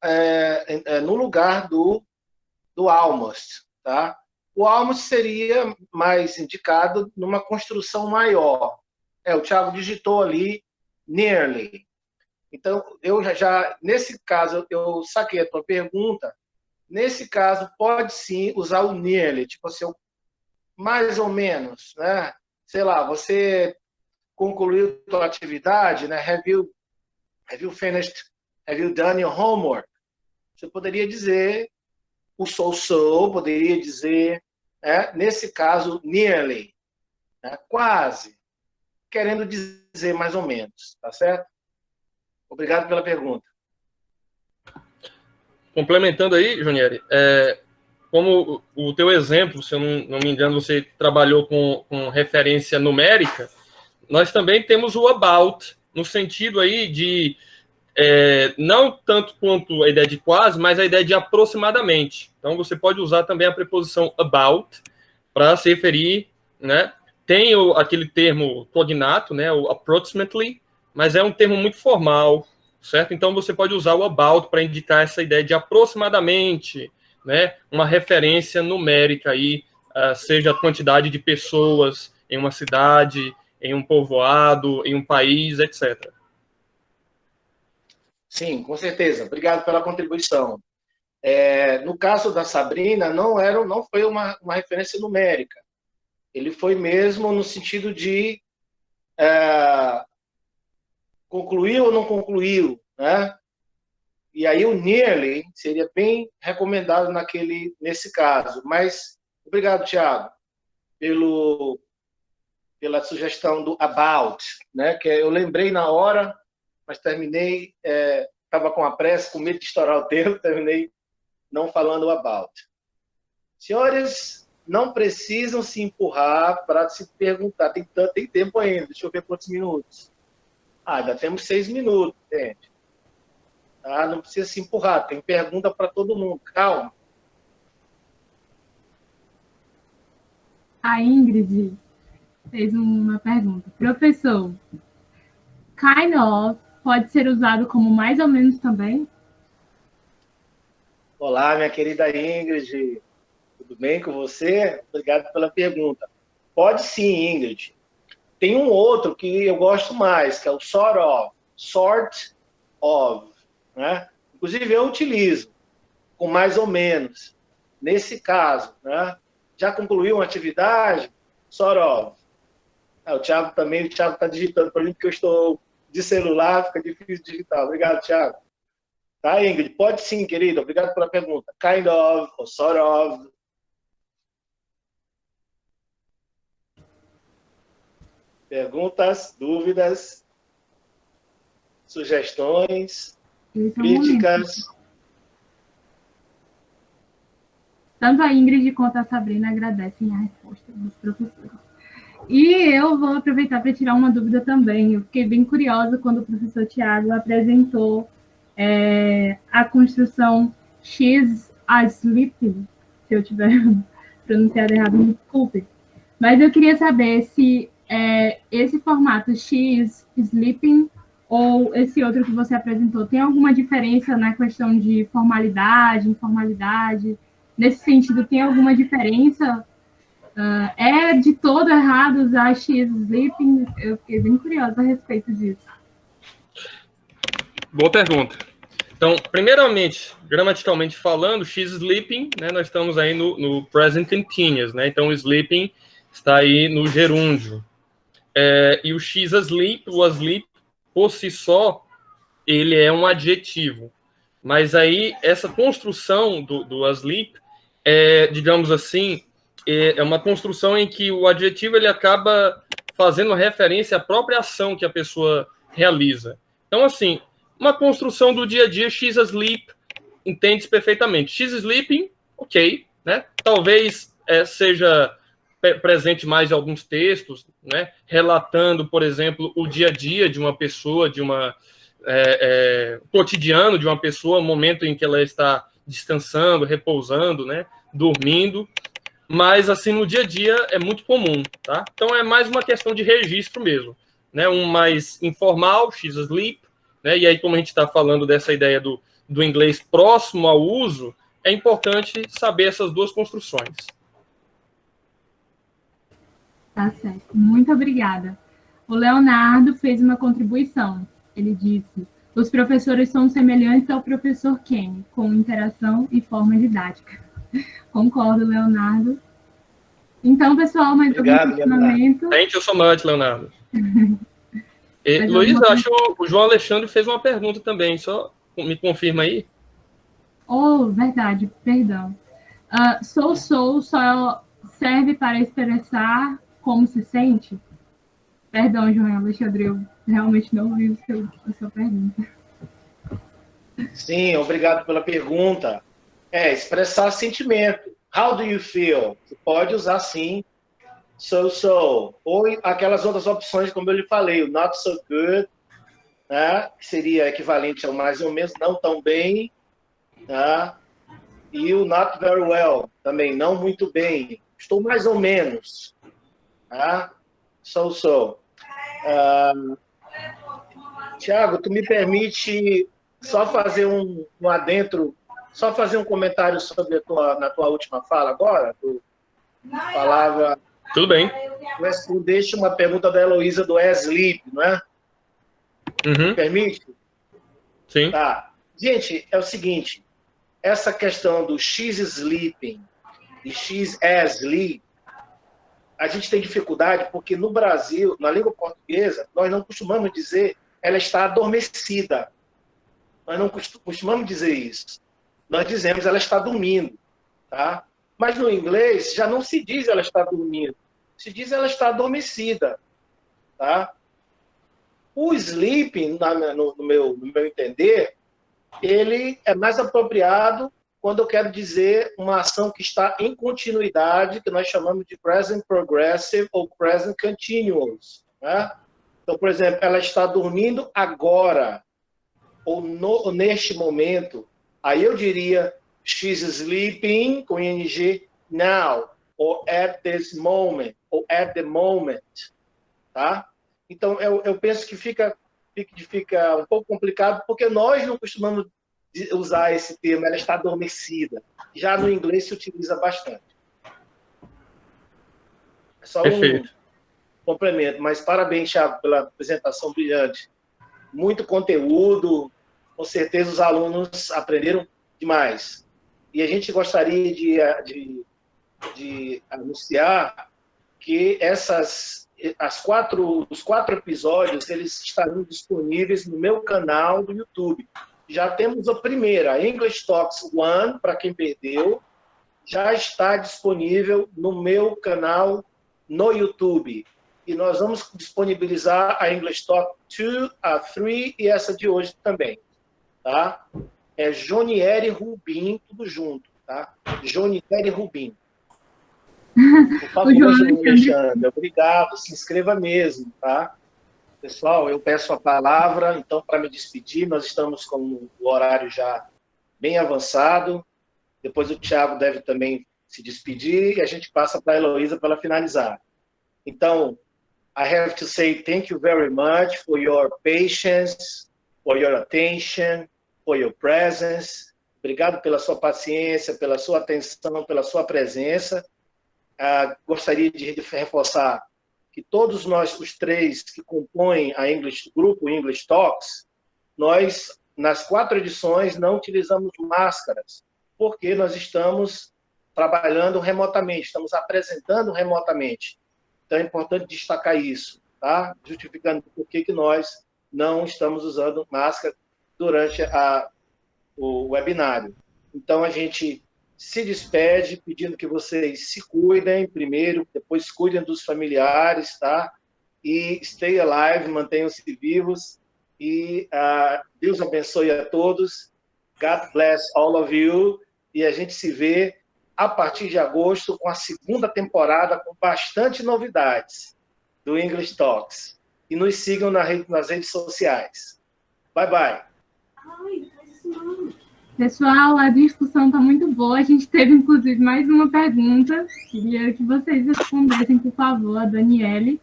S2: no lugar do almost, tá? O almost seria mais indicado numa construção maior. O Thiago digitou ali nearly. Então, eu nesse caso, eu saquei a tua pergunta. Nesse caso, pode sim usar o nearly, tipo assim, mais ou menos, né? Sei lá, você concluiu a tua atividade, né? Have you finished? Have you done your homework? Você poderia dizer o so, poderia dizer, nesse caso, nearly, né? Quase, querendo dizer mais ou menos, tá certo? Obrigado pela pergunta.
S3: Complementando aí, Junieri, como o teu exemplo, se eu não me engano, você trabalhou com referência numérica, nós também temos o about, no sentido aí de não tanto quanto a ideia de quase, mas a ideia de aproximadamente. Então, você pode usar também a preposição about para se referir, né? Tem aquele termo cognato, né? O approximately, mas é um termo muito formal, certo? Então, você pode usar o about para indicar essa ideia de aproximadamente, né? Uma referência numérica aí, seja a quantidade de pessoas em uma cidade, em um povoado, em um país, etc.
S2: Sim, com certeza. Obrigado pela contribuição. No caso da Sabrina, não foi uma referência numérica. Ele foi mesmo no sentido de concluiu ou não concluiu, né? E aí o nearly seria bem recomendado nesse caso. Mas obrigado, Thiago, pela sugestão do about, né? Que eu lembrei na hora, mas terminei, estava com a pressa, com medo de estourar o tempo, terminei não falando about. Senhores, não precisam se empurrar para se perguntar. Tem tempo ainda, deixa eu ver quantos minutos. Ainda temos 6 minutos, gente. Tá? Não precisa se empurrar, tem pergunta para todo mundo. Calma.
S1: A Ingrid fez uma pergunta. Professor, kind of pode ser usado como mais ou menos também?
S2: Olá, minha querida Ingrid. Tudo bem com você? Obrigado pela pergunta. Pode sim, Ingrid. Tem um outro que eu gosto mais, que é o sort of, né? Inclusive, eu utilizo com mais ou menos. Nesse caso, né? Já concluiu uma atividade? Sort of. O Thiago está digitando para mim, porque eu estou de celular, fica difícil digitar. Obrigado, Thiago. Tá, Ingrid? Pode sim, querida. Obrigado pela pergunta. Kind of, ou sort of. Perguntas, dúvidas, sugestões, críticas?
S1: Tanto a Ingrid quanto a Sabrina agradecem a resposta dos professores. E eu vou aproveitar para tirar uma dúvida também. Eu fiquei bem curiosa quando o professor Tiago apresentou a construção X Sleeping, se eu tiver pronunciado errado, me desculpe. Mas eu queria saber se esse formato X Sleeping ou esse outro que você apresentou tem alguma diferença na questão de formalidade, informalidade? Nesse sentido, tem alguma diferença? É de todo errado usar X Sleeping? Eu fiquei bem curiosa a respeito disso.
S3: Boa pergunta. Então, primeiramente, gramaticalmente falando, X Sleeping, né, nós estamos aí no present continuous, né? Então, o sleeping está aí no gerúndio. E o X asleep, o asleep, por si só, ele é um adjetivo. Mas aí, essa construção do asleep, digamos assim, é uma construção em que o adjetivo ele acaba fazendo referência à própria ação que a pessoa realiza. Então, assim, uma construção do dia a dia, X asleep, entende-se perfeitamente. X sleeping, ok, né? Talvez seja presente mais em alguns textos, né? Relatando, por exemplo, o dia a dia de uma pessoa, de uma cotidiano de uma pessoa, momento em que ela está descansando, repousando, né? Dormindo. Mas, assim, no dia a dia é muito comum, tá? Então, é mais uma questão de registro mesmo, né? Um mais informal, X asleep, né? E aí, como a gente está falando dessa ideia do inglês próximo ao uso, é importante saber essas duas construções.
S1: Tá certo. Muito obrigada. O Leonardo fez uma contribuição. Ele disse: os professores são semelhantes ao professor Kenny, com interação e forma didática. Concordo, Leonardo. Então, pessoal, mais algum questionamento?
S3: Thank you so much, Leonardo. Luiz, acho que o João Alexandre fez uma pergunta também, só me confirma aí.
S1: Oh, verdade, perdão. Só serve para expressar como se sente? Perdão, João Alexandre, eu realmente não ouvi a sua pergunta.
S2: Sim, obrigado pela pergunta. Expressar sentimento. How do you feel? Você pode usar, sim, so. Ou aquelas outras opções, como eu lhe falei, o not so good, né? Que seria equivalente ao mais ou menos, não tão bem, tá? E o not very well, também, não muito bem. Estou mais ou menos. Tá? So. Tiago, tu me permite só fazer um adentro, só fazer um comentário sobre na tua última fala agora? Tu falava...
S3: Tudo bem.
S2: Tu deixa uma pergunta da Heloísa do Sleep, não é?
S3: Uhum.
S2: Me permite?
S3: Sim.
S2: Tá. Gente, é o seguinte, essa questão do X sleeping e X asleep, a gente tem dificuldade porque no Brasil, na língua portuguesa, nós não costumamos dizer ela está adormecida. Nós não costumamos dizer isso. Nós dizemos ela está dormindo. Tá? Mas no inglês já não se diz ela está dormindo. Se diz ela está adormecida. Tá? O sleeping, no meu entender, ele é mais apropriado quando eu quero dizer uma ação que está em continuidade, que nós chamamos de present progressive ou present continuous. Né? Então, por exemplo, ela está dormindo agora, ou neste momento. Aí eu diria, she's sleeping, com ing, now, ou at this moment, ou at the moment. Tá? Então, eu penso que fica um pouco complicado, porque nós não costumamos usar esse termo, ela está adormecida. Já no inglês se utiliza bastante. É só
S3: Perfeito.
S2: Um complemento. Mas parabéns, Thiago, pela apresentação brilhante. Muito conteúdo, com certeza os alunos aprenderam demais. E a gente gostaria de anunciar que os 4 episódios eles estarão disponíveis no meu canal do YouTube. Já temos a primeira, English Talks 1, para quem perdeu, já está disponível no meu canal no YouTube. E nós vamos disponibilizar a English Talk 2, a 3 e essa de hoje também. Tá? É Jonieri Rubim, tudo junto. tá? Jonieri Rubim. Por favor, João Alexandre, obrigado, se inscreva mesmo, tá? Pessoal, eu peço a palavra, então, para me despedir, nós estamos com o horário já bem avançado, depois o Thiago deve também se despedir, e a gente passa para a Heloísa para ela finalizar. Então, I have to say thank you very much for your patience, for your attention, for your presence. Obrigado pela sua paciência, pela sua atenção, pela sua presença. Gostaria de reforçar que todos nós, os três que compõem o grupo English Talks, nós, nas 4 edições, não utilizamos máscaras, porque nós estamos trabalhando remotamente, estamos apresentando remotamente. Então, é importante destacar isso, tá? Justificando por que nós não estamos usando máscara durante o webinário. Então, a gente se despede, pedindo que vocês se cuidem primeiro, depois cuidem dos familiares, tá? E stay alive, mantenham-se vivos. E Deus abençoe a todos. God bless all of you. E a gente se vê a partir de agosto com a 2ª temporada, com bastante novidades do English Talks. E nos sigam nas redes sociais. Bye, bye.
S1: Pessoal, a discussão está muito boa. A gente teve, inclusive, mais uma pergunta. Queria que vocês respondessem, por favor, a Daniele.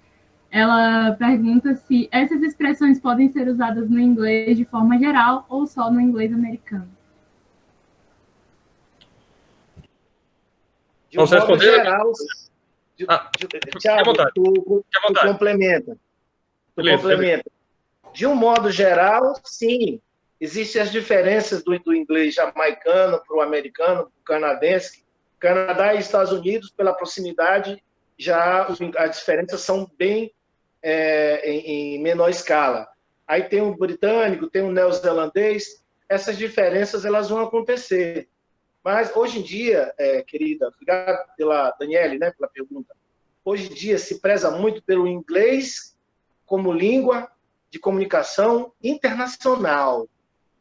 S1: Ela pergunta se essas expressões podem ser usadas no inglês de forma geral ou só no inglês americano.
S2: De um modo geral... Thiago, tu complementa. Complementa. De um modo geral, sim. Existem as diferenças do inglês jamaicano para o americano, para o canadense. Canadá e Estados Unidos, pela proximidade, já as diferenças são bem em menor escala. Aí tem o britânico, tem o neozelandês, essas diferenças elas vão acontecer. Mas hoje em dia, querida, obrigado pela Daniele, né, pela pergunta. Hoje em dia se preza muito pelo inglês como língua de comunicação internacional.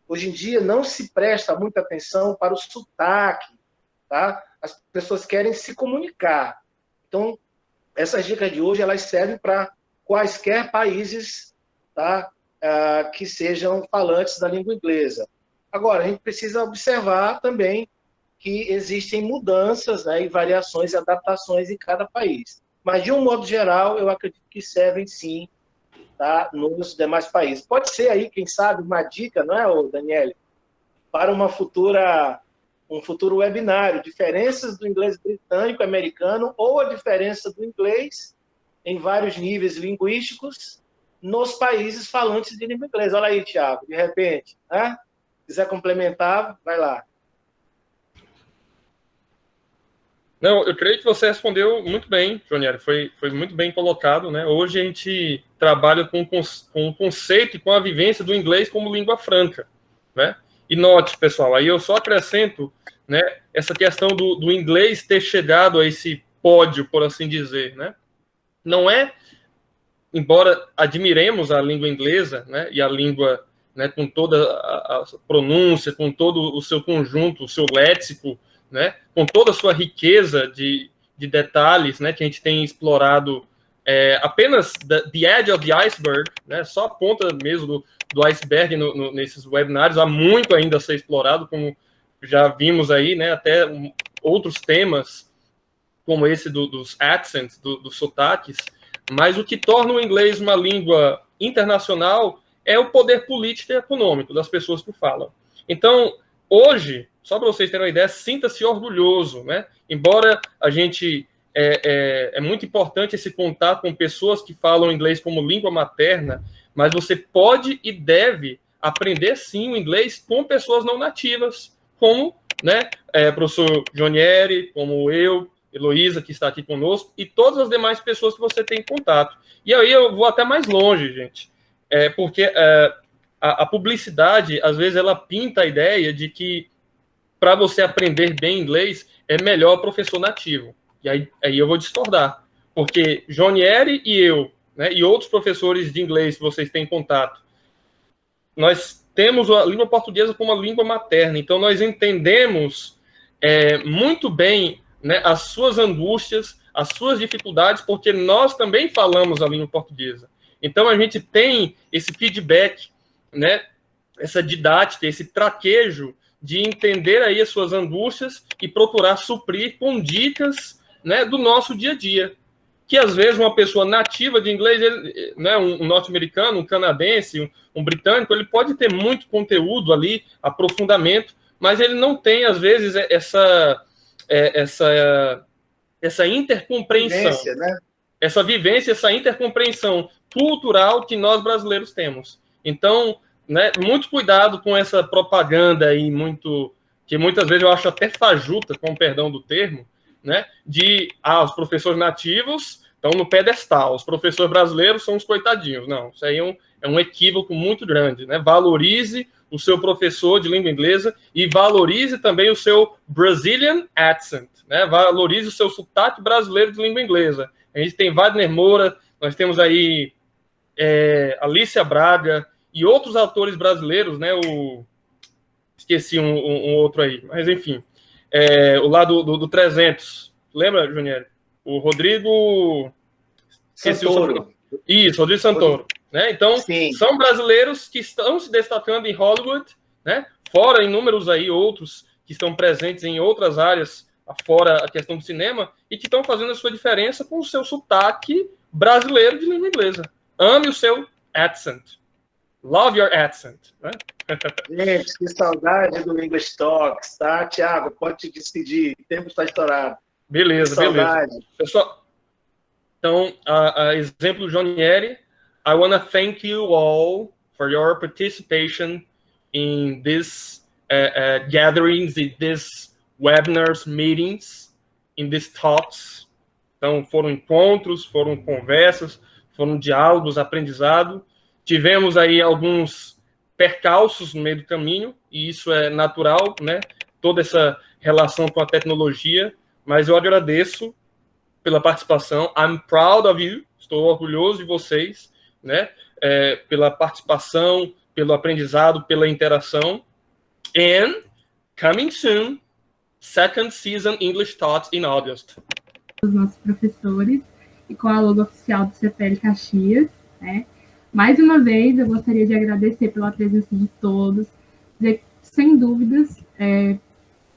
S2: Hoje em dia não se presta muita atenção para o sotaque, tá? As pessoas querem se comunicar. Então, essas dicas de hoje, elas servem para quaisquer países, tá? Que sejam falantes da língua inglesa. Agora, a gente precisa observar também que existem mudanças, né, e variações e adaptações em cada país. Mas, de um modo geral, eu acredito que servem, sim, tá, nos demais países. Pode ser aí, quem sabe, uma dica, não é, Daniele, para um futuro webinário, diferenças do inglês britânico, americano, ou a diferença do inglês em vários níveis linguísticos nos países falantes de língua inglesa. Olha aí, Thiago, de repente, né? Se quiser complementar, vai lá.
S3: Não, eu creio que você respondeu muito bem, Jonieri, foi muito bem colocado, né? Hoje a gente trabalha com o conceito e com a vivência do inglês como língua franca, né? E note, pessoal, aí eu só acrescento, né, essa questão do inglês ter chegado a esse pódio, por assim dizer, né? Não é, embora admiremos a língua inglesa, né, e a língua, né, com toda a pronúncia, com todo o seu conjunto, o seu léxico, né, com toda a sua riqueza de detalhes, né, que a gente tem explorado apenas the edge of the iceberg, né, só a ponta mesmo do iceberg nesses webinários. Há muito ainda a ser explorado, como já vimos aí, né, até outros temas, como esse dos accents, dos sotaques, mas o que torna o inglês uma língua internacional é o poder político e econômico das pessoas que falam. Então, hoje, só para vocês terem uma ideia, sinta-se orgulhoso, né? Embora a gente... É muito importante esse contato com pessoas que falam inglês como língua materna, mas você pode e deve aprender, sim, o inglês com pessoas não nativas, como, né, professor Jonieri, como eu, Heloísa, que está aqui conosco, e todas as demais pessoas que você tem contato. E aí eu vou até mais longe, gente, porque a publicidade, às vezes, ela pinta a ideia de que para você aprender bem inglês, é melhor professor nativo. E aí eu vou discordar, porque Jonieri e eu, né, e outros professores de inglês que vocês têm contato, nós temos a língua portuguesa como uma língua materna, então nós entendemos muito bem, né, as suas angústias, as suas dificuldades, porque nós também falamos a língua portuguesa. Então, a gente tem esse feedback, né, essa didática, esse traquejo de entender aí as suas angústias e procurar suprir com dicas, né, do nosso dia a dia. Que, às vezes, uma pessoa nativa de inglês, ele, né, um norte-americano, um canadense, um britânico, ele pode ter muito conteúdo ali, aprofundamento, mas ele não tem, às vezes, essa intercompreensão,
S2: Vivência, né?
S3: essa vivência, essa intercompreensão cultural que nós brasileiros temos. Então, né, muito cuidado com essa propaganda aí, que muitas vezes eu acho até fajuta, com o perdão do termo, né, de os professores nativos estão no pedestal, os professores brasileiros são os coitadinhos. Não, isso aí é um equívoco muito grande, né? Valorize o seu professor de língua inglesa e valorize também o seu Brazilian accent, né? Valorize o seu sotaque brasileiro de língua inglesa. A gente tem Wagner Moura, nós temos aí Alicia Braga e outros autores brasileiros, né? Esqueci um outro aí, mas enfim. O lado do 300, lembra, Junieri? O Rodrigo
S2: Santoro.
S3: Isso, Rodrigo Santoro. Né? Então,
S2: sim,
S3: são brasileiros que estão se destacando em Hollywood, né? Fora inúmeros aí outros que estão presentes em outras áreas, fora a questão do cinema, e que estão fazendo a sua diferença com o seu sotaque brasileiro de língua inglesa. Ame o seu accent. Love your accent. Né?
S2: Gente, que saudade do English Talks, tá? Thiago, pode te despedir, o tempo está estourado.
S3: Beleza, beleza. Pessoal, então, a exemplo do Jonieri, I want to thank you all for your participation in this gatherings, in these webinars, meetings, in these talks. Então, foram encontros, foram conversas, foram diálogos, aprendizado. Tivemos aí alguns percalços no meio do caminho, e isso é natural, né? Toda essa relação com a tecnologia, mas eu agradeço pela participação. I'm proud of you, estou orgulhoso de vocês, né? Pela participação, pelo aprendizado, pela interação. And coming soon, second season English Talks in August.
S1: Os nossos professores e com a logo oficial do CPL Caxias, né? Mais uma vez, eu gostaria de agradecer pela presença de todos, dizer que, sem dúvidas,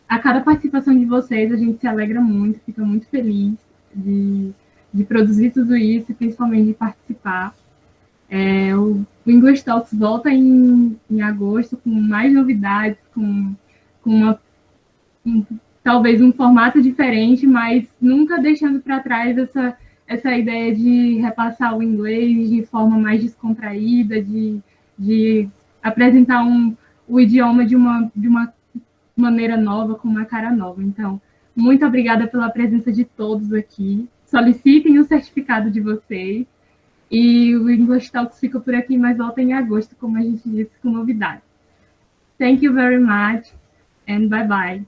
S1: a cada participação de vocês, a gente se alegra muito, fica muito feliz de produzir tudo isso e principalmente de participar. O English Talks volta em agosto com mais novidades, com talvez um formato diferente, mas nunca deixando para trás essa ideia de repassar o inglês de forma mais descontraída, de apresentar o idioma de uma maneira nova, com uma cara nova. Então, muito obrigada pela presença de todos aqui. Solicitem o certificado de vocês. E o English Talks fica por aqui, mas volta em agosto, como a gente disse, com novidades. Thank you very much, and bye-bye.